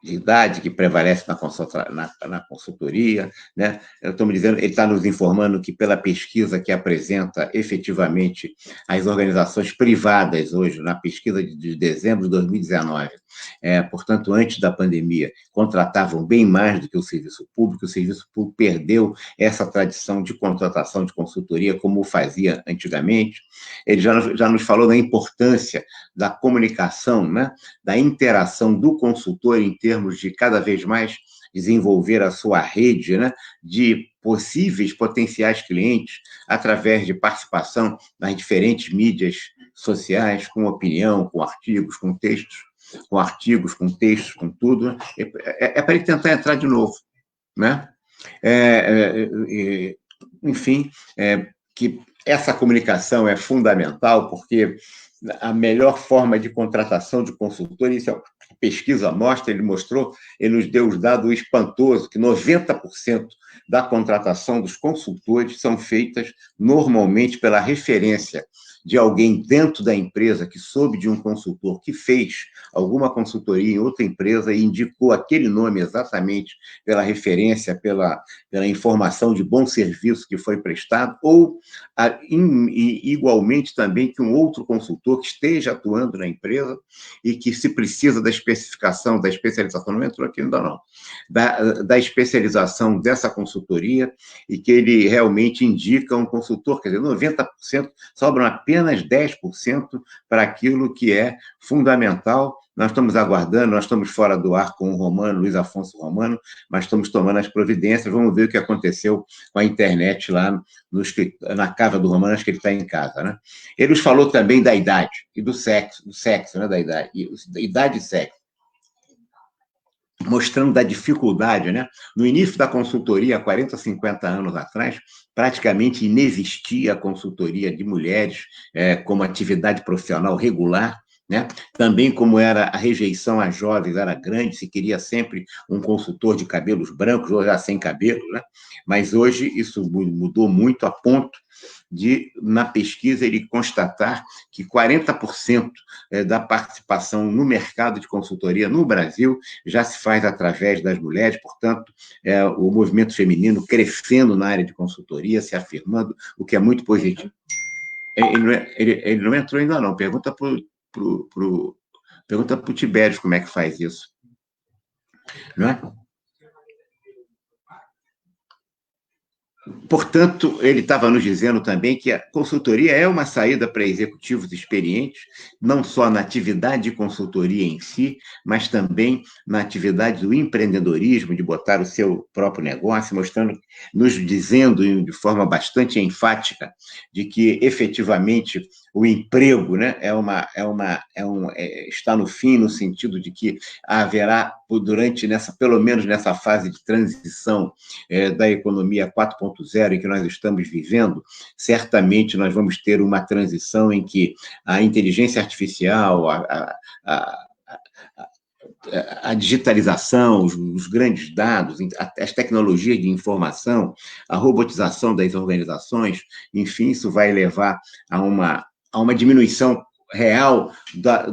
[SPEAKER 1] de idade que prevalece na consultoria, né? Eu estou me dizendo, ele está nos informando que pela pesquisa que apresenta efetivamente as organizações privadas hoje, na pesquisa de dezembro de 2019, portanto, antes da pandemia, contratavam bem mais do que o serviço público perdeu essa tradição de contratação de consultoria como fazia antigamente. Ele já nos falou da importância da comunicação, né? Da interação do consultor em termos de cada vez mais desenvolver a sua rede, né, de possíveis potenciais clientes através de participação nas diferentes mídias sociais, com opinião, com artigos, com textos, com tudo. Né? Para ele tentar entrar de novo, né? Enfim, que essa comunicação é fundamental, porque a melhor forma de contratação de consultor, isso é a pesquisa mostra, ele nos deu os dados espantosos, que 90% da contratação dos consultores são feitas normalmente pela referência de alguém dentro da empresa que soube de um consultor que fez alguma consultoria em outra empresa e indicou aquele nome exatamente pela referência, pela informação de bom serviço que foi prestado, ou igualmente também que um outro consultor que esteja atuando na empresa e que se precisa da especificação, da especialização, não entrou aqui ainda não, da especialização dessa consultoria e que ele realmente indica um consultor, quer dizer, 90% sobram apenas 10% para aquilo que é fundamental. Nós estamos aguardando, nós estamos fora do ar com o Romano, Luiz Afonso Romano, mas estamos tomando as providências, vamos ver o que aconteceu com a internet lá na casa do Romano, acho que ele está em casa, né? Ele nos falou também da idade e do sexo, né, da idade e sexo, mostrando da dificuldade, né? No início da consultoria, há 40, 50 anos atrás, praticamente inexistia a consultoria de mulheres como atividade profissional regular, né? Também como era a rejeição a jovens era grande, se queria sempre um consultor de cabelos brancos ou já sem cabelo, né? Mas hoje isso mudou muito a ponto de, na pesquisa, ele constatar que 40% da participação no mercado de consultoria no Brasil já se faz através das mulheres, portanto, o movimento feminino crescendo na área de consultoria, se afirmando, o que é muito positivo. Ele não entrou ainda não, pergunta para o Tibérios como é que faz isso. Não é? Portanto, ele estava nos dizendo também que a consultoria é uma saída para executivos experientes, não só na atividade de consultoria em si, mas também na atividade do empreendedorismo, de botar o seu próprio negócio, mostrando, nos dizendo de forma bastante enfática de que efetivamente o emprego, né, está no fim, no sentido de que haverá, pelo menos nessa fase de transição da economia 4.0 em que nós estamos vivendo, certamente nós vamos ter uma transição em que a inteligência artificial, a digitalização, os grandes dados, as tecnologias de informação, a robotização das organizações, enfim, isso vai levar a uma diminuição real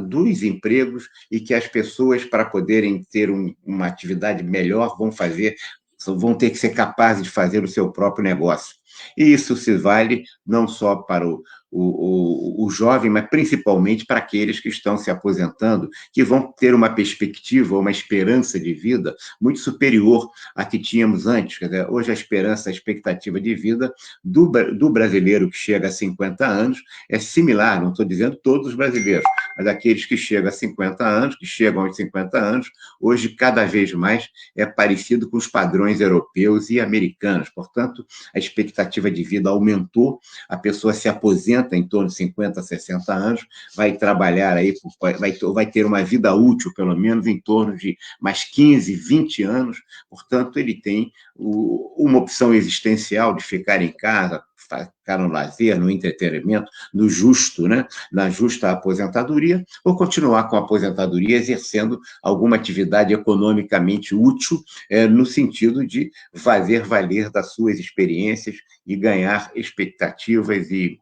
[SPEAKER 1] dos empregos e que as pessoas, para poderem ter uma atividade melhor, vão ter que ser capazes de fazer o seu próprio negócio. E isso se vale não só para o jovem, mas principalmente para aqueles que estão se aposentando, que vão ter uma perspectiva, uma esperança de vida muito superior à que tínhamos antes. Quer dizer, hoje a expectativa de vida do brasileiro que chega a 50 anos é similar, não estou dizendo todos os brasileiros, mas aqueles que chegam a 50 anos, que chegam aos 50 anos, hoje cada vez mais é parecido com os padrões europeus e americanos. Portanto, a expectativa de vida aumentou, a pessoa se aposenta em torno de 50, 60 anos, vai trabalhar aí, vai ter uma vida útil, pelo menos, em torno de mais 15, 20 anos, portanto, ele tem uma opção existencial de ficar em casa, ficar no lazer, no entretenimento, no justo, né? Na justa aposentadoria, ou continuar com a aposentadoria exercendo alguma atividade economicamente útil, no sentido de fazer valer das suas experiências e ganhar expectativas e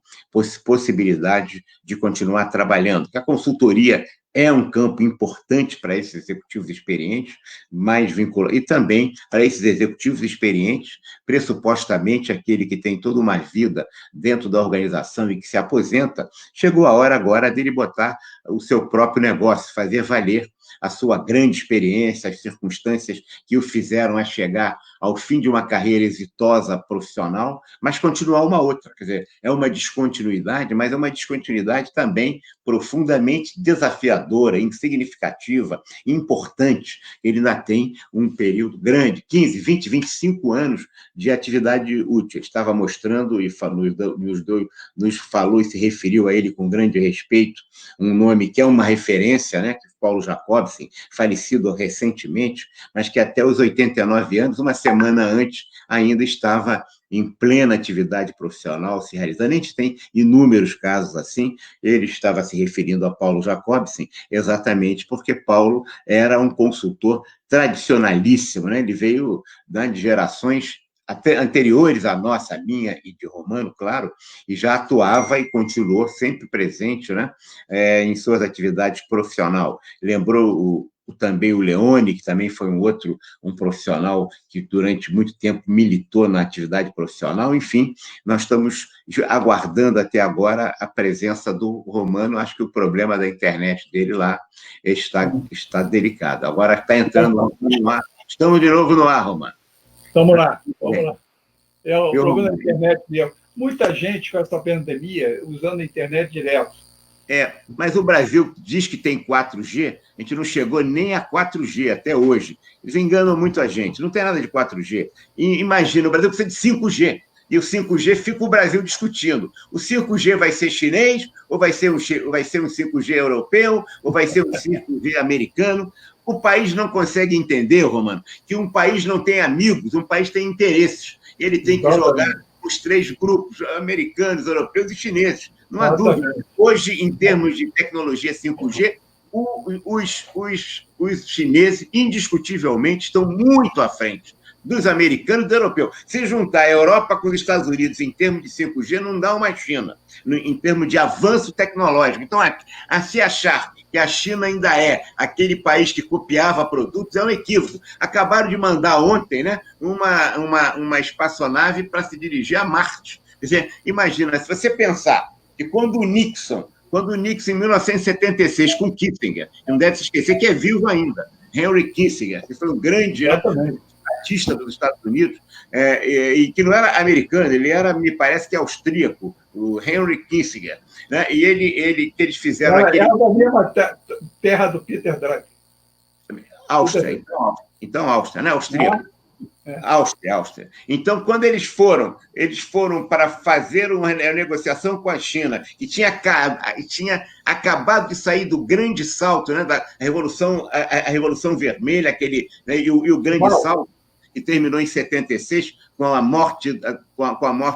[SPEAKER 1] possibilidades de continuar trabalhando. Que a consultoria é um campo importante para esses executivos experientes, mais vinculado, e também para esses executivos experientes, pressupostamente aquele que tem toda uma vida dentro da organização e que se aposenta, chegou a hora agora dele botar o seu próprio negócio, fazer valer a sua grande experiência, as circunstâncias que o fizeram a chegar ao fim de uma carreira exitosa profissional, mas continuar uma outra. Quer dizer, é uma descontinuidade, mas é uma descontinuidade também profundamente desafiadora, insignificativa, importante. Ele ainda tem um período grande, 15, 20, 25 anos de atividade útil. Ele estava mostrando e nos falou e se referiu a ele com grande respeito, um nome que é uma referência, né? Paulo Jacobsen, falecido recentemente, mas que até os 89 anos, uma semana antes, ainda estava em plena atividade profissional, se realizando. A gente tem inúmeros casos assim. Ele estava se referindo a Paulo Jacobsen exatamente porque Paulo era um consultor tradicionalíssimo, né? Ele veio de gerações até anteriores à nossa, a minha e de Romano, claro, e já atuava e continuou sempre presente, né, em suas atividades profissionais. Lembrou também o Leone, que também foi um profissional que durante muito tempo militou na atividade profissional. Enfim, nós estamos aguardando até agora a presença do Romano. Acho que o problema da internet dele lá está delicado. Agora está entrando no ar. Estamos de novo no ar, Romano.
[SPEAKER 2] Vamos lá. O problema da internet mesmo. Muita gente com essa pandemia usando a internet direto.
[SPEAKER 1] Mas o Brasil diz que tem 4G, a gente não chegou nem a 4G até hoje. Eles enganam muito a gente, não tem nada de 4G. E imagina, o Brasil precisa de 5G, e o 5G fica o Brasil discutindo. O 5G vai ser chinês, ou vai ser um 5G europeu, ou vai ser um 5G americano? O país não consegue entender, Romano, que um país não tem amigos, um país tem interesses. Ele tem que jogar os 3 grupos, americanos, europeus e chineses. Não há dúvida. Hoje, em termos de tecnologia 5G, os chineses, indiscutivelmente, estão muito à frente dos americanos e dos europeus. Se juntar a Europa com os Estados Unidos em termos de 5G, não dá uma China, em termos de avanço tecnológico. Então, a se achar que a China ainda é aquele país que copiava produtos é um equívoco. Acabaram de mandar ontem, né, uma espaçonave para se dirigir a Marte. Quer dizer, imagina, se você pensar que quando o Nixon, em 1976, com Kissinger, não deve se esquecer que é vivo ainda, Henry Kissinger, que foi um grande estatista dos Estados Unidos, e que não era americano, ele era, me parece que austríaco, o Henry Kissinger, né? E eles fizeram aquele...
[SPEAKER 2] Era da mesma terra do Peter Drucker.
[SPEAKER 1] Áustria, então Áustria, né? Austríaco. Áustria. Então, quando eles foram para fazer uma negociação com a China, que tinha acabado de sair do grande salto, né, da Revolução Vermelha, né, e o grande salto, que terminou em 76, com a morte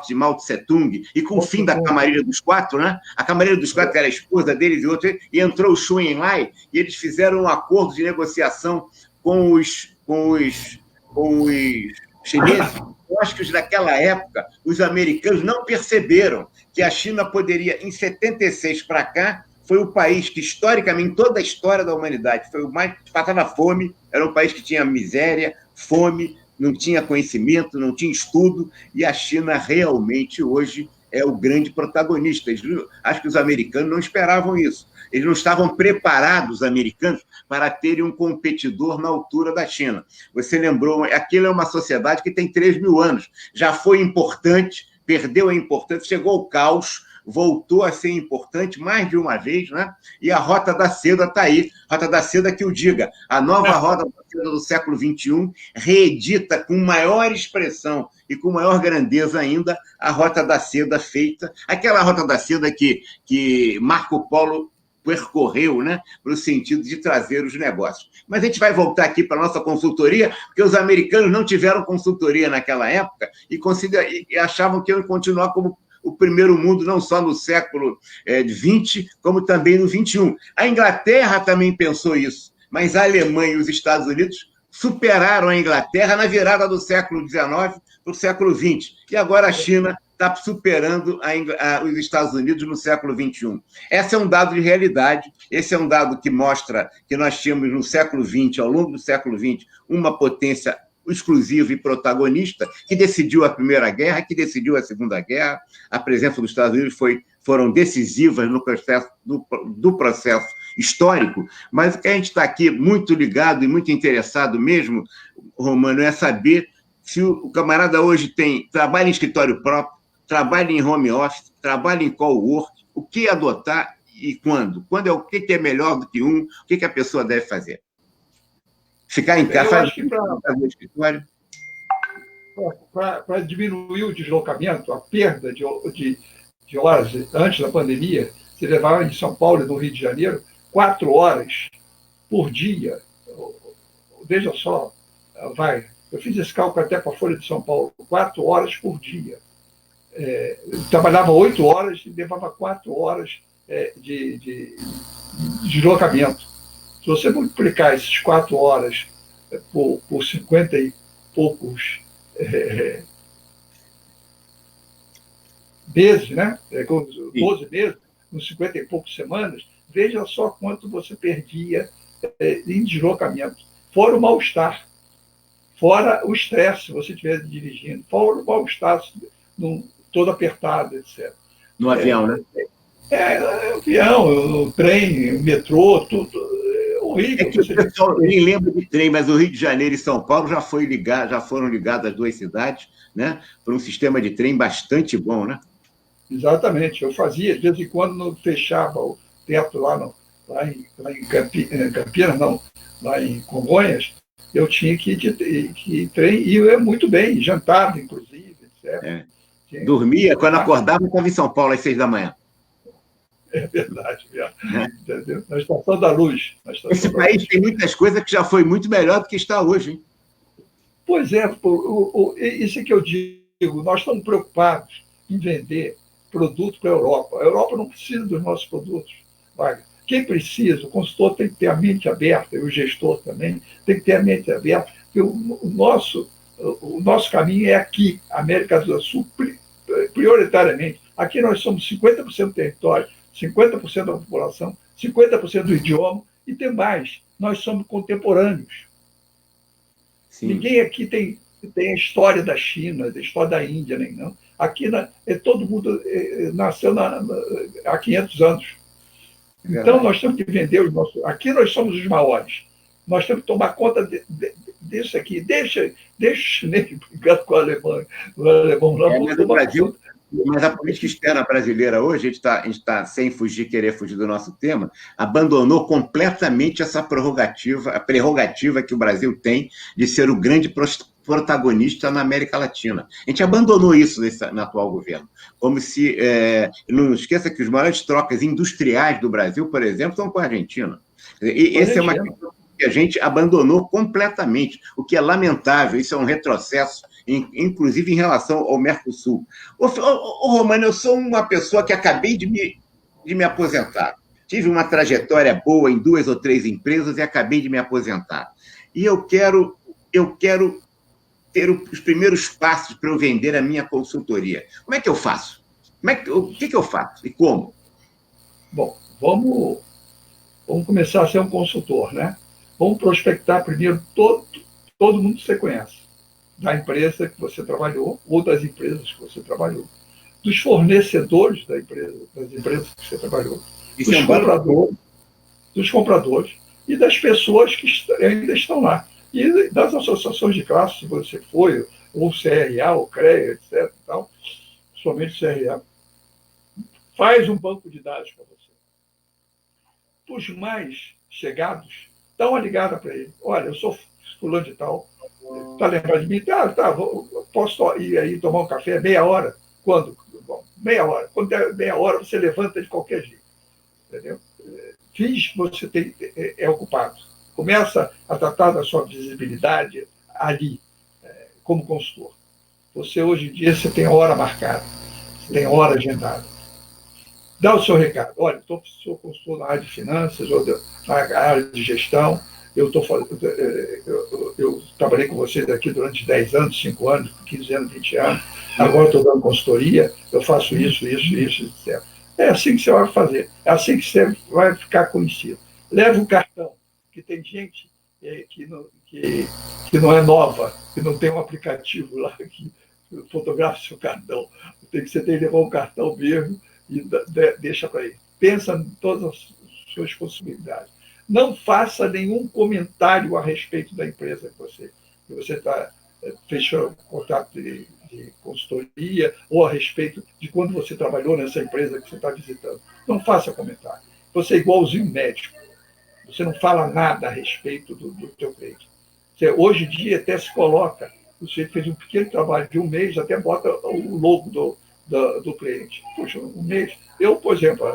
[SPEAKER 1] de Mao Tse-tung, e com o fim da Camarilha dos Quatro, né? A Camarilha dos Quatro era a esposa deles e outros, e entrou o Xu Enlai, e eles fizeram um acordo de negociação com os chineses. Eu acho que naquela época os americanos não perceberam que a China poderia, em 76 para cá, foi o país que, historicamente, em toda a história da humanidade, foi o mais que passava fome, era um país que tinha miséria, fome, não tinha conhecimento, não tinha estudo, e a China realmente hoje é o grande protagonista. Acho que os americanos não esperavam isso. Eles não estavam preparados, os americanos, para terem um competidor na altura da China. Você lembrou, aquilo é uma sociedade que tem 3.000 anos, já foi importante, perdeu a importância, chegou ao caos, voltou a ser importante mais de uma vez, né? E a Rota da Seda está aí. Rota da Seda que o diga. A nova Rota da Seda do século XXI reedita com maior expressão e com maior grandeza ainda a Rota da Seda feita, aquela Rota da Seda que Marco Polo percorreu, né, para o sentido de trazer os negócios. Mas a gente vai voltar aqui para a nossa consultoria, porque os americanos não tiveram consultoria naquela época e achavam que iam continuar como o primeiro mundo, não só no século XX, como também no XXI. A Inglaterra também pensou isso, mas a Alemanha e os Estados Unidos superaram a Inglaterra na virada do século XIX para o século XX. E agora a China está superando os Estados Unidos no século XXI. Esse é um dado de realidade, esse é um dado que mostra que nós tínhamos no século XX, ao longo do século XX, uma potência exclusiva e protagonista, que decidiu a Primeira Guerra, que decidiu a Segunda Guerra. A presença dos Estados Unidos foram decisivas no processo do processo histórico, mas o que a gente está aqui muito ligado e muito interessado mesmo, Romano, é saber se o camarada hoje trabalha em escritório próprio, trabalha em home office, trabalha em co-work, o que adotar e quando? O que é melhor do que o que a pessoa deve fazer? Ficar em casa, fazer no escritório?
[SPEAKER 2] Para diminuir o deslocamento, a perda de horas antes da pandemia, se levava em São Paulo e no Rio de Janeiro 4 horas por dia. Veja só, eu fiz esse cálculo até para a Folha de São Paulo, 4 horas por dia. Trabalhava 8 horas e levava 4 horas de deslocamento. Se você multiplicar essas 4 horas por 50 e poucos meses, né? 12 meses, com 50 e poucas semanas, veja só quanto você perdia em deslocamento. Fora o mal-estar, fora o estresse, se você estiver dirigindo, fora o mal-estar todo apertado, etc.
[SPEAKER 1] No avião, né?
[SPEAKER 2] Avião, o trem, o metrô, tudo. Horrível.
[SPEAKER 1] Que o pessoal nem lembra de trem, mas o Rio de Janeiro e São Paulo já foram ligadas as duas cidades, né, por um sistema de trem bastante bom, né?
[SPEAKER 2] Exatamente. Eu fazia, de vez em quando, não fechava o teto lá em Campinas, não, lá em Congonhas, eu tinha que ir de trem, e eu ia muito bem, jantava, inclusive, etc.
[SPEAKER 1] Dormia, quando acordava, estava em São Paulo às 6 da manhã.
[SPEAKER 2] É verdade, entendeu? Na Estação da Luz.
[SPEAKER 1] Esse país tem muitas coisas que já foi muito melhor do que está hoje, hein?
[SPEAKER 2] Pois é, isso é que eu digo. Nós estamos preocupados em vender produto para a Europa. A Europa não precisa dos nossos produtos. Quem precisa, o consultor tem que ter a mente aberta, e o gestor também tem que ter a mente aberta, porque o nosso caminho é aqui, América do Sul, prioritariamente. Aqui nós somos 50% do território, 50% da população, 50% do idioma, e tem mais. Nós somos contemporâneos. Sim. Ninguém aqui tem a história da China, a história da Índia, nem não. Aqui todo mundo nasceu há 500 anos. Então, nós temos que vender os nossos... Aqui nós somos os maiores. Nós temos que tomar conta deixa aqui, deixa o chinês brigar com o alemão lá.
[SPEAKER 1] Mas o Brasil, mas a política externa brasileira hoje, a gente tá, sem querer fugir do nosso tema, abandonou completamente essa prerrogativa, a prerrogativa que o Brasil tem de ser o grande protagonista na América Latina. A gente abandonou isso no atual governo. Como se... não esqueça que as maiores trocas industriais do Brasil, por exemplo, são com a Argentina. E essa é uma questão que a gente abandonou completamente, o que é lamentável. Isso é um retrocesso, inclusive em relação ao Mercosul. Romano, eu sou uma pessoa que acabei de me aposentar. Tive uma trajetória boa em 2 ou 3 empresas e acabei de me aposentar. E eu quero ter os primeiros passos para eu vender a minha consultoria. Como é que eu faço? O que eu faço e como?
[SPEAKER 2] Bom, vamos começar a ser um consultor, né? Vamos prospectar primeiro todo mundo que você conhece, da empresa que você trabalhou ou das empresas que você trabalhou, dos fornecedores das empresas que você trabalhou, dos compradores e das pessoas que ainda estão lá. E das associações de classe, se você foi, ou CRA, ou CREA, etc. Tal, somente CRA, faz um banco de dados para você. Os mais chegados, dá uma ligada para ele. Olha, eu sou fulano de tal, está lembrando de mim? Tá, posso ir aí tomar um café meia hora? Quando? Bom, meia hora. Quando der meia hora, você levanta de qualquer jeito. Entendeu? Finge que você é ocupado. Começa a tratar da sua visibilidade ali, como consultor. Você, hoje em dia, você tem hora marcada, você tem hora agendada. Dá o seu recado. Olha, sou consultor na área de finanças, ou na área de gestão. Eu trabalhei com vocês aqui durante 10 anos, 5 anos, 15 anos, 20 anos. Agora estou dando consultoria, eu faço isso, etc. É assim que você vai fazer. É assim que você vai ficar conhecido. Leva o cartão, que tem gente que não é nova, que não tem um aplicativo lá que fotografa seu cartão. Você tem que levar um cartão mesmo e deixa para ele. Pensa em todas as suas possibilidades. Não faça nenhum comentário a respeito da empresa que você fechou contato de consultoria, ou a respeito de quando você trabalhou nessa empresa que você está visitando. Não faça comentário. Você é igualzinho médico. Você não fala nada a respeito do teu cliente. Você, hoje em dia, até se coloca, você fez um pequeno trabalho de um mês, até bota o logo do cliente. Poxa, um mês. Eu, por exemplo,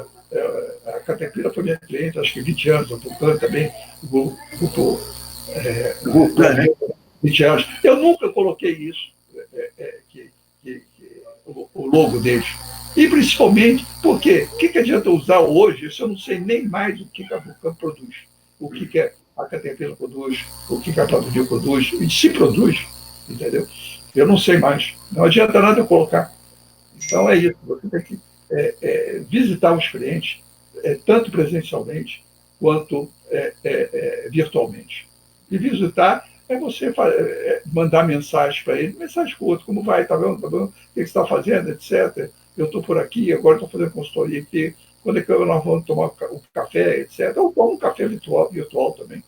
[SPEAKER 2] a Caterpillar foi minha cliente, acho que 20 anos, a Vulcan também, o grupo 20 anos. Eu nunca coloquei isso, o logo deles. E, principalmente, porque o que adianta usar hoje se eu não sei nem mais o que a Vulcan produz, o que a Caterpillar produz, o que a Pladril produz, e se produz, entendeu? Eu não sei mais. Não adianta nada eu colocar. Então, é isso. Você tem que visitar os clientes, tanto presencialmente quanto virtualmente. E visitar você mandar mensagem para ele, mensagem curta, como vai, tá vendo? O que você está fazendo, etc. Eu estou por aqui, agora estou fazendo consultoria aqui, quando é que nós vamos tomar um café, etc. Ou tomar um café virtual também.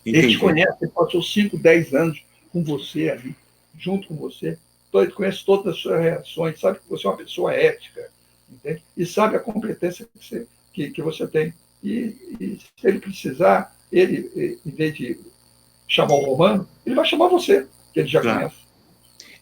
[SPEAKER 2] Entendi. Ele te conhece, ele passou 5, 10 anos com você ali, junto com você. Então, ele conhece todas as suas reações, sabe que você é uma pessoa ética, entende? E sabe a competência que você tem. E se ele precisar, ele, em vez de chamar o Romano, ele vai chamar você, que ele já conhece.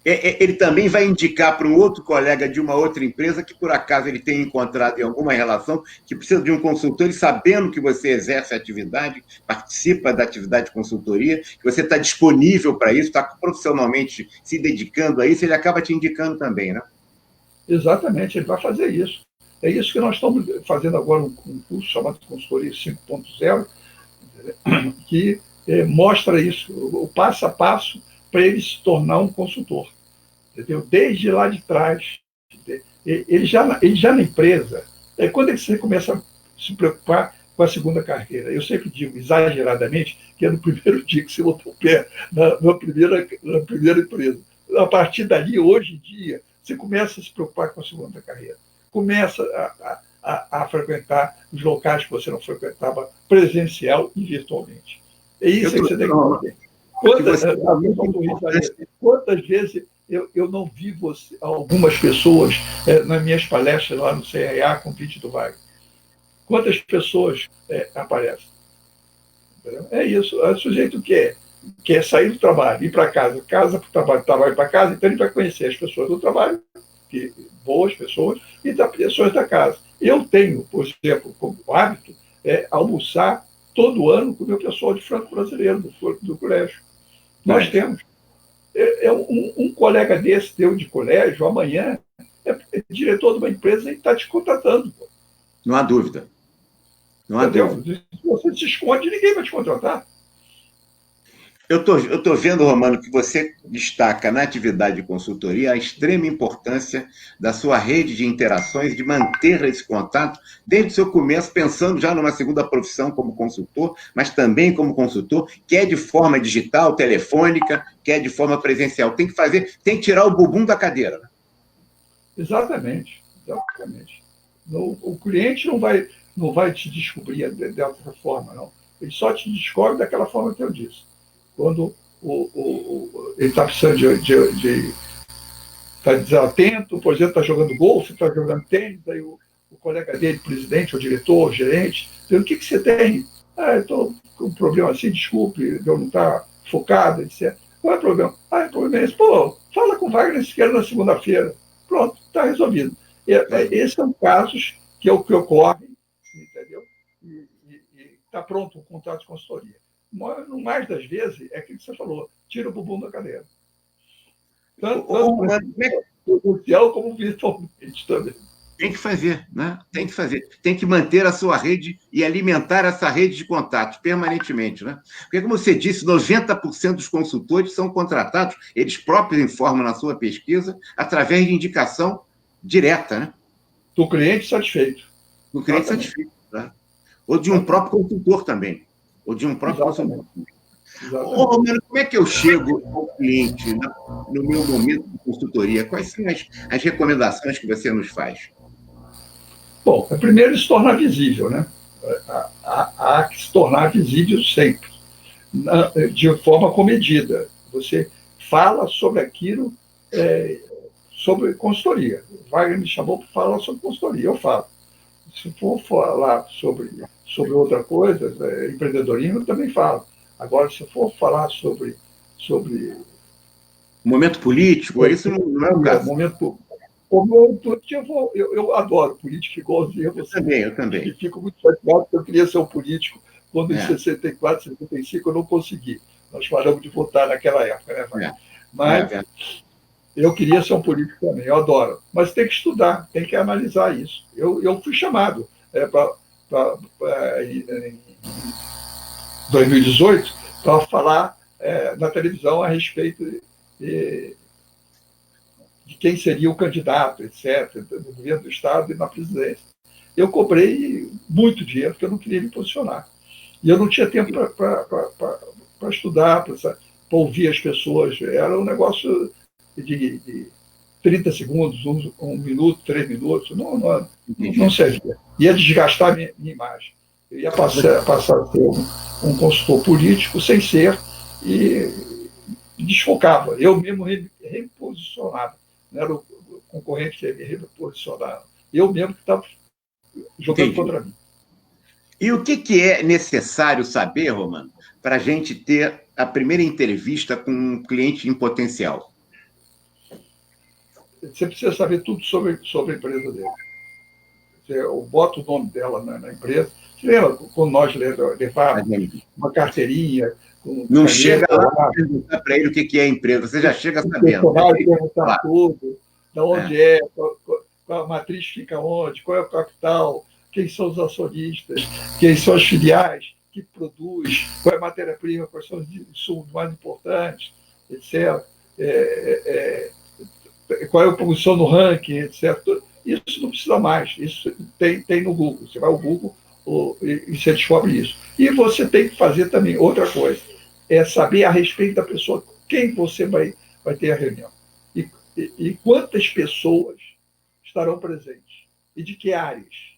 [SPEAKER 1] Ele também vai indicar para um outro colega de uma outra empresa que, por acaso, ele tenha encontrado em alguma relação, que precisa de um consultor, e sabendo que você exerce a atividade, participa da atividade de consultoria, que você está disponível para isso, está profissionalmente se dedicando a isso, ele acaba te indicando também, né?
[SPEAKER 2] Exatamente, ele vai fazer isso. É isso que nós estamos fazendo agora, um curso chamado Consultoria 5.0, que mostra isso, o passo a passo, para ele se tornar um consultor, entendeu? Desde lá de trás, ele já na empresa, quando você começa a se preocupar com a segunda carreira, eu sempre digo, exageradamente, que é no primeiro dia que você botou o pé na primeira empresa. A partir dali, hoje em dia, você começa a se preocupar com a segunda carreira, começa a frequentar os locais que você não frequentava presencial e virtualmente. É isso que você tem que fazer. Quantas vezes eu não vi algumas pessoas nas minhas palestras lá no CRA com o vídeo do Wagner? Quantas pessoas aparecem? Entendeu? É isso. É o sujeito que quer sair do trabalho, ir para casa, casa para o trabalho, trabalho para casa, então ele vai conhecer as pessoas do trabalho, boas pessoas, e das pessoas da casa. Eu tenho, por exemplo, como hábito, almoçar todo ano com o meu pessoal de franco-brasileiro do colégio. Nós temos. Um colega desse teu de colégio, amanhã, é diretor de uma empresa e está te contratando. Pô.
[SPEAKER 1] Não há dúvida. Não há dúvida.
[SPEAKER 2] Se você se esconde, ninguém vai te contratar.
[SPEAKER 1] Eu tô vendo, Romano, que você destaca na atividade de consultoria a extrema importância da sua rede de interações, de manter esse contato desde o seu começo, pensando já numa segunda profissão como consultor, mas também como consultor, quer de forma digital, telefônica, quer de forma presencial. Tem que tirar o bumbum da cadeira. Né?
[SPEAKER 2] Exatamente. O cliente não vai te descobrir dessa forma, não. Ele só te descobre daquela forma que eu disse. Quando ele está precisando de estar desatento, por exemplo, está jogando golfe, está jogando tênis, aí o colega dele, presidente, ou diretor, ou gerente, diz, o que você tem? Eu estou com um problema assim, desculpe, eu não estou focado, etc. Qual é o problema? O problema é esse. Pô, fala com o Wagner Siqueira na segunda-feira. Pronto, está resolvido. Esses são casos que ocorrem, entendeu? E está pronto o contrato de consultoria. No mais das vezes, é aquilo que você falou, tira o bumbum da cadeira. Tanto social como virtualmente também.
[SPEAKER 1] Tem que fazer, né? Tem que fazer. Tem que manter a sua rede e alimentar essa rede de contatos permanentemente, né? Porque, como você disse, 90% dos consultores são contratados, eles próprios informam na sua pesquisa, através de indicação direta, né?
[SPEAKER 2] Do cliente satisfeito.
[SPEAKER 1] Do cliente satisfeito, né? Ou de um próprio consultor também. Ou de um próprio consultor. Romano, como é que eu chego ao cliente no meu momento de consultoria? Quais são as recomendações que você nos faz?
[SPEAKER 2] Bom, primeiro se tornar visível, né? Há que se tornar visível sempre, de forma comedida. Você fala sobre aquilo, sobre consultoria. O Wagner me chamou para falar sobre consultoria, eu falo. Se for falar sobre outra coisa, empreendedorismo, eu também falo. Agora, se for falar sobre
[SPEAKER 1] momento político, isso não é o caso.
[SPEAKER 2] Momento político, eu adoro política igualzinho a você.
[SPEAKER 1] Eu também.
[SPEAKER 2] E fico muito chateado porque eu queria ser um político quando em 64, 65 eu não consegui. Nós paramos de votar naquela época, né, Wagner? Mas eu queria ser um político também, eu adoro. Mas tem que estudar, tem que analisar isso. Eu fui chamado em 2018 para falar na televisão a respeito de quem seria o candidato, etc., do governo do Estado e na presidência. Eu cobrei muito dinheiro, porque eu não queria me posicionar. E eu não tinha tempo para estudar, para ouvir as pessoas. Era um negócio de 30 segundos, 1 minuto, 3 minutos. Não servia. Ia desgastar minha imagem. Eu ia passar a ser um consultor político sem ser e desfocava. Eu mesmo reposicionava. Não era o concorrente que me reposicionava. Eu mesmo que estava jogando contra mim.
[SPEAKER 1] E o que é necessário saber, Romano, para a gente ter a primeira entrevista com um cliente em potencial?
[SPEAKER 2] Você precisa saber tudo sobre a empresa dele. Eu boto o nome dela na empresa. Você lembra quando nós levávamos uma carteirinha?
[SPEAKER 1] Não chega lá para perguntar para ele o que é a empresa, você já chega sabendo.
[SPEAKER 2] Perguntar tudo, de onde qual a matriz fica onde, qual é o capital, quem são os acionistas, quem são as filiais, que produz, qual é a matéria-prima, quais são os insumos mais importantes, etc. Qual é a posição no ranking, etc. Isso não precisa mais. Isso tem no Google. Você vai ao Google e você descobre isso. E você tem que fazer também outra coisa. É saber a respeito da pessoa, quem você vai ter a reunião. E quantas pessoas estarão presentes. E de que áreas.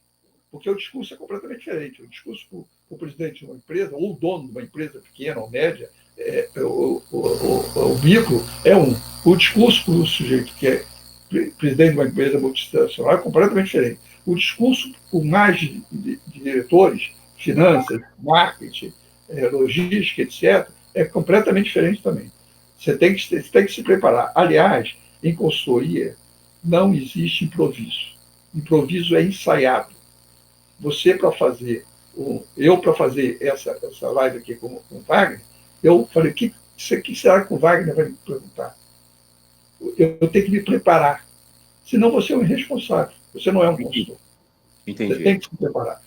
[SPEAKER 2] Porque o discurso é completamente diferente. O discurso com o presidente de uma empresa, ou o dono de uma empresa pequena ou média, o micro é o discurso do sujeito que é presidente de uma empresa multinacional é completamente diferente. O discurso com mais de diretores, finanças, marketing, logística, etc., é completamente diferente também. Você tem que se preparar. Aliás, em consultoria não existe improviso. Improviso é ensaiado. Você, para fazer, eu, para fazer essa live aqui com o Wagner, eu falei, o que será que o Wagner vai me perguntar? Eu tenho que me preparar. Senão você é um irresponsável. Você não é um consultor.
[SPEAKER 1] Entendi.
[SPEAKER 2] Você tem que se preparar.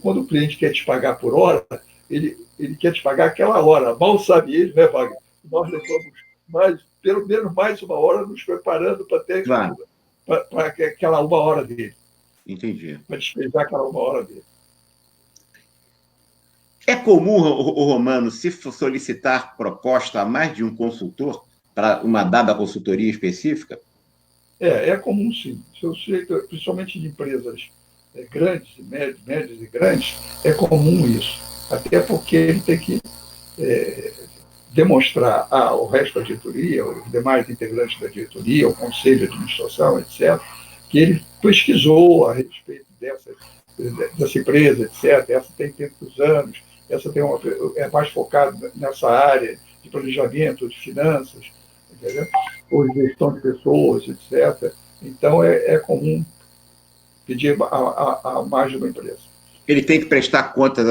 [SPEAKER 2] Quando o cliente quer te pagar por hora, ele quer te pagar aquela hora. Mal sabe ele, né, Wagner? Nós levamos pelo menos mais uma hora nos preparando para ter para aquela uma hora dele.
[SPEAKER 1] Entendi.
[SPEAKER 2] Para despejar aquela uma hora dele.
[SPEAKER 1] É comum, o Romano, se solicitar proposta a mais de um consultor para uma dada consultoria específica?
[SPEAKER 2] É comum, sim. Se o sujeito, principalmente de empresas grandes, médias e grandes, é comum isso. Até porque ele tem que demonstrar ao resto da diretoria, os demais integrantes da diretoria, o conselho de administração, etc., que ele pesquisou a respeito dessa empresa, etc. Essa tem tantos anos, essa é mais focada nessa área de planejamento, de finanças, entendeu? Ou de gestão de pessoas, etc. Então, é comum pedir a mais de uma empresa.
[SPEAKER 1] Ele tem que prestar contas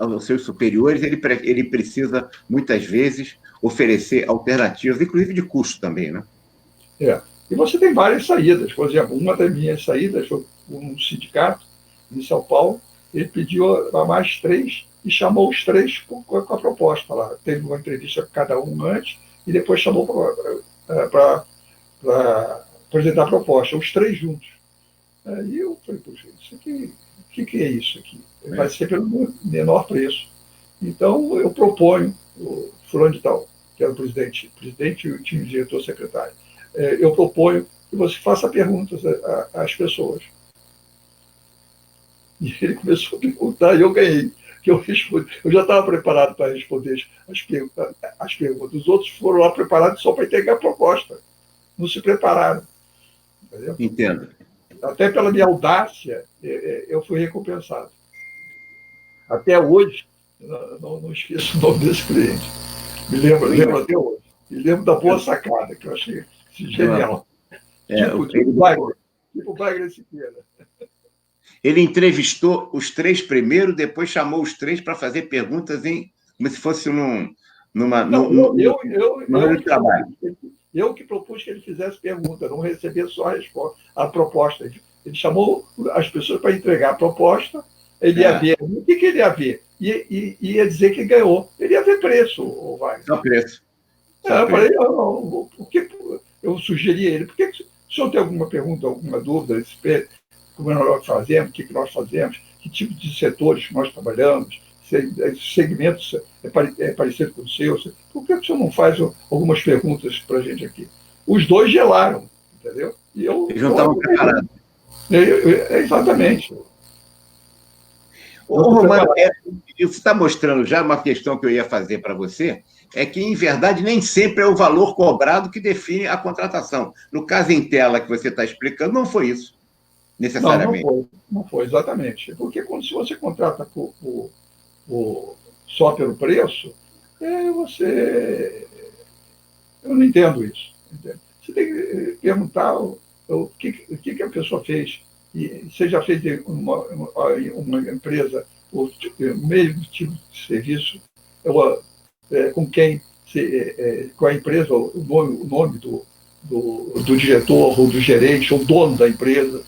[SPEAKER 1] aos seus superiores, ele precisa, muitas vezes, oferecer alternativas, inclusive de custo também, né?
[SPEAKER 2] E você tem várias saídas. Por exemplo, uma das minhas saídas foi um sindicato em São Paulo, ele pediu a mais 3 e chamou os 3 com a proposta lá. Teve uma entrevista com cada um antes e depois chamou para apresentar a proposta, os 3 juntos. Aí eu falei, poxa, isso aqui, o que é isso aqui? Vai ser pelo menor preço. Então, eu proponho, o fulano de tal, que era o presidente e o time diretor secretário, eu proponho que você faça perguntas às pessoas. E ele começou a perguntar e eu ganhei. Eu já estava preparado para responder as perguntas. Os outros foram lá preparados só para entregar a proposta. Não se prepararam. Entendeu?
[SPEAKER 1] Entendo.
[SPEAKER 2] Até pela minha audácia, eu fui recompensado. Até hoje, não esqueço o nome desse cliente. Me lembro até hoje. Me lembro da boa sacada, que eu achei genial. Tipo Wagner Siqueira.
[SPEAKER 1] Ele entrevistou os 3 primeiro, depois chamou os 3 para fazer perguntas como se fosse numa trabalho.
[SPEAKER 2] Eu que propus que ele fizesse pergunta, não recebia só a proposta. Ele chamou as pessoas para entregar a proposta, ele ia ver. O que ele ia ver? Ia dizer que ganhou. Ele ia ver preço, o Wagner.
[SPEAKER 1] Só preço.
[SPEAKER 2] Eu falei, eu sugeri a ele, por que o senhor tem alguma pergunta, alguma dúvida a respeito? Como nós fazemos, o que nós fazemos, que tipo de setores nós trabalhamos, segmentos é parecido com o seu, por que o senhor não faz algumas perguntas para a gente aqui? Os 2 gelaram, entendeu?
[SPEAKER 1] Eles não estavam preparados.
[SPEAKER 2] Exatamente.
[SPEAKER 1] Romano, você está mostrando já uma questão que eu ia fazer para você, é que, em verdade, nem sempre é o valor cobrado que define a contratação. No caso em tela que você está explicando, não foi isso, necessariamente.
[SPEAKER 2] Não foi, exatamente. Porque se você contrata só pelo preço, eu não entendo isso. Entende? Você tem que perguntar o que a pessoa fez. E você já fez uma empresa, o mesmo tipo de serviço, com quem, com a empresa, o nome do diretor, ou do gerente, ou dono da empresa,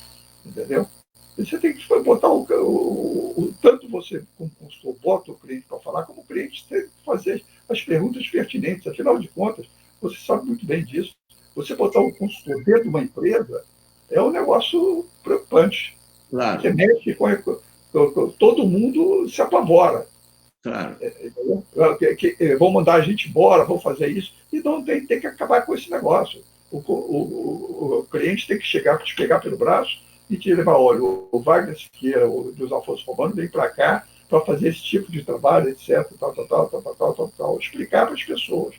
[SPEAKER 2] entendeu? Você tem que botar tanto você, como consultor, bota o cliente para falar, como o cliente tem que fazer as perguntas pertinentes. Afinal de contas, você sabe muito bem disso. Você botar um consultor dentro de uma empresa é um negócio preocupante.
[SPEAKER 1] Claro.
[SPEAKER 2] Você mexe todo mundo se apavora.
[SPEAKER 1] Claro.
[SPEAKER 2] Vão mandar a gente embora, vão fazer isso. Então tem que acabar com esse negócio. O cliente tem que te pegar pelo braço e te levar, olha, o Wagner Siqueira, o José Afonso Romano, vem para cá para fazer esse tipo de trabalho, etc. Tal. Explicar para as pessoas.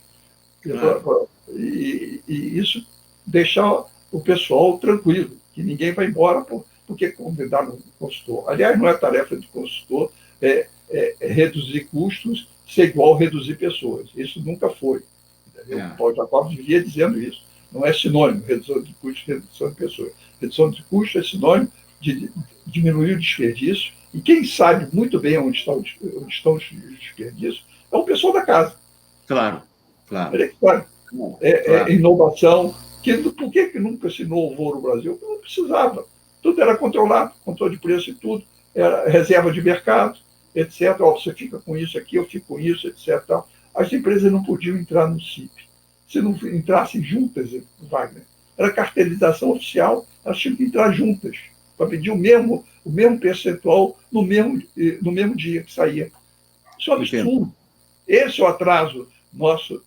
[SPEAKER 2] E isso deixar o pessoal tranquilo, que ninguém vai embora porque convidaram um consultor. Aliás, não é tarefa de consultor reduzir custos ser igual a reduzir pessoas. Isso nunca foi. O Paulo Jacob vivia dizendo isso. Não é sinônimo, redução de custos, redução de pessoas. Redução de custos é sinônimo de diminuir o desperdício. E quem sabe muito bem onde estão os desperdícios é o pessoal da casa.
[SPEAKER 1] Claro.
[SPEAKER 2] Ele é que sabe. Inovação. Por que nunca se inovou no Brasil? Não precisava. Tudo era controlado, controle de preço e tudo. Era reserva de mercado, etc. Você fica com isso aqui, eu fico com isso, etc. As empresas não podiam entrar no CIP. Se não entrassem juntas, Wagner, era cartelização oficial, elas tinham que entrar juntas para pedir o mesmo percentual no mesmo dia que saía. Isso é um absurdo. Esse é o atraso nosso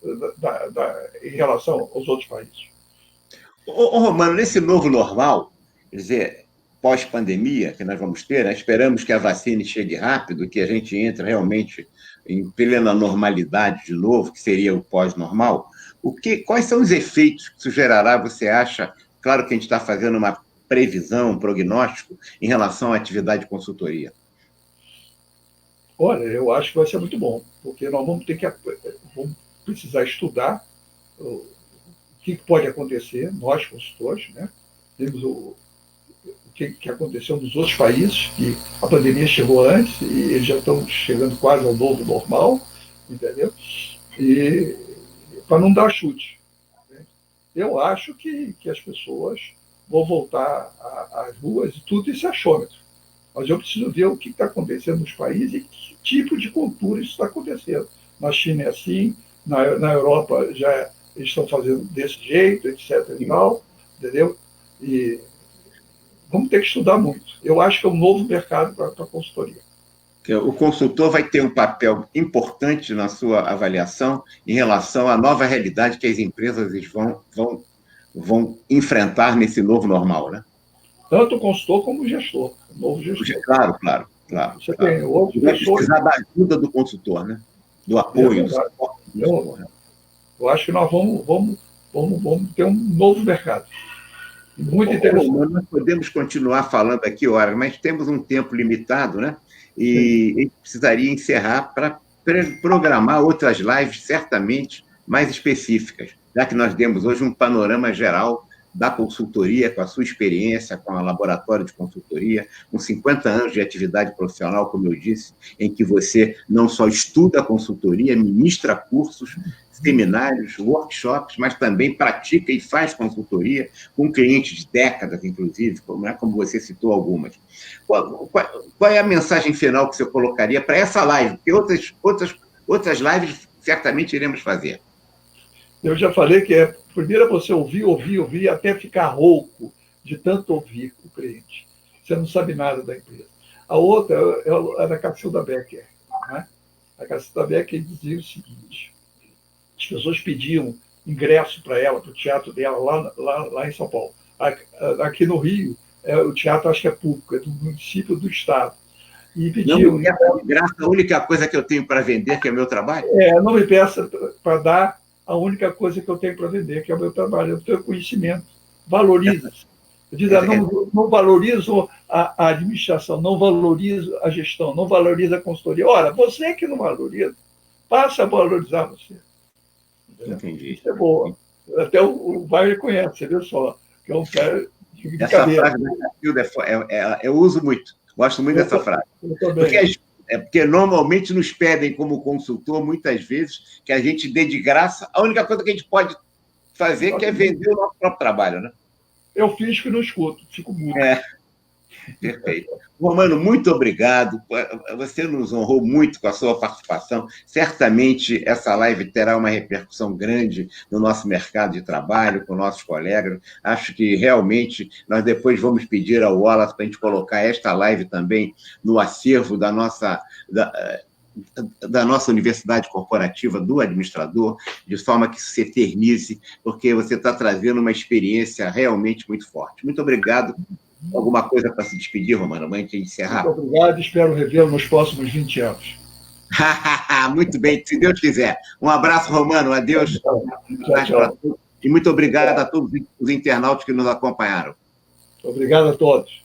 [SPEAKER 2] em relação aos outros países.
[SPEAKER 1] Romano, nesse novo normal, quer dizer, pós-pandemia que nós vamos ter, né? Esperamos que a vacina chegue rápido, que a gente entre realmente em plena normalidade de novo, que seria o pós-normal. Quais são os efeitos que isso gerará, você acha? Claro que a gente está fazendo uma previsão, um prognóstico em relação à atividade de consultoria.
[SPEAKER 2] Olha, eu acho que vai ser muito bom, porque nós vamos precisar estudar o que pode acontecer, nós consultores, né? Temos o que aconteceu nos outros países, que a pandemia chegou antes e eles já estão chegando quase ao novo normal, entendeu? E para não dar chute. Né? Eu acho que as pessoas vão voltar às ruas e tudo isso é achômetro. Mas eu preciso ver o que está acontecendo nos países e que tipo de cultura isso está acontecendo. Na China é assim, na Europa já eles estão fazendo desse jeito, etc. e tal, entendeu? E vamos ter que estudar muito. Eu acho que é um novo mercado para a consultoria.
[SPEAKER 1] O consultor vai ter um papel importante na sua avaliação em relação à nova realidade que as empresas vão enfrentar nesse novo normal, né?
[SPEAKER 2] Tanto o consultor como o gestor. O novo gestor.
[SPEAKER 1] Claro.
[SPEAKER 2] Você tem outro
[SPEAKER 1] vai precisar da ajuda do consultor, né? Do apoio.
[SPEAKER 2] Eu acho que nós vamos ter um novo mercado. Muito interessante.
[SPEAKER 1] Nós podemos continuar falando aqui, mas temos um tempo limitado, né? E a gente precisaria encerrar para programar outras lives, certamente mais específicas, já que nós demos hoje um panorama geral da consultoria, com a sua experiência, com o laboratório de consultoria, com 50 anos de atividade profissional, como eu disse, em que você não só estuda a consultoria, ministra cursos, seminários, workshops, mas também pratica e faz consultoria com clientes de décadas, inclusive, como você citou algumas. Qual é a mensagem final que você colocaria para essa live? Porque outras lives certamente iremos fazer.
[SPEAKER 2] Eu já falei que primeiro você ouvir, até ficar rouco de tanto ouvir o cliente. Você não sabe nada da empresa. A outra é da Cacilda Becker. Né? A Cacilda Becker dizia o seguinte: as pessoas pediam ingresso para ela, para o teatro dela, lá em São Paulo. Aqui no Rio, o teatro acho que é público, é do município do estado. E pediam...
[SPEAKER 1] A única coisa que eu tenho para vender, que é o meu trabalho?
[SPEAKER 2] Não me peça para dar a única coisa que eu tenho para vender, que é o meu trabalho, é o teu conhecimento. Valoriza. Não valorizo a administração, não valorizo a gestão, não valorizo a consultoria. Ora, você que não valoriza, passa a valorizar você.
[SPEAKER 1] Entendi.
[SPEAKER 2] Isso é boa. Até o Wagner conhece, você viu só, que é um cara de
[SPEAKER 1] essa
[SPEAKER 2] cabeça.
[SPEAKER 1] Frase da Cacilda, eu uso muito, gosto muito dessa frase. Porque normalmente nos pedem, como consultor, muitas vezes, que a gente dê de graça. A única coisa que a gente pode fazer que é vender o nosso próprio trabalho, né?
[SPEAKER 2] Eu fiz que não escuto, fico mudo.
[SPEAKER 1] Perfeito. Romano, muito obrigado. Você nos honrou muito com a sua participação. Certamente essa live terá uma repercussão grande no nosso mercado de trabalho, com nossos colegas. Acho que realmente nós depois vamos pedir ao Wallace para a gente colocar esta live também no acervo da nossa universidade corporativa do administrador, de forma que se eternize, porque você está trazendo uma experiência realmente muito forte. Muito obrigado. Alguma coisa para se despedir, Romano, antes de encerrar?
[SPEAKER 2] Muito obrigado, espero revê-lo nos próximos 20 anos.
[SPEAKER 1] Muito bem, se Deus quiser. Um abraço, Romano, adeus.
[SPEAKER 2] Tchau.
[SPEAKER 1] E muito obrigado a todos os internautas que nos acompanharam.
[SPEAKER 2] Obrigado a todos.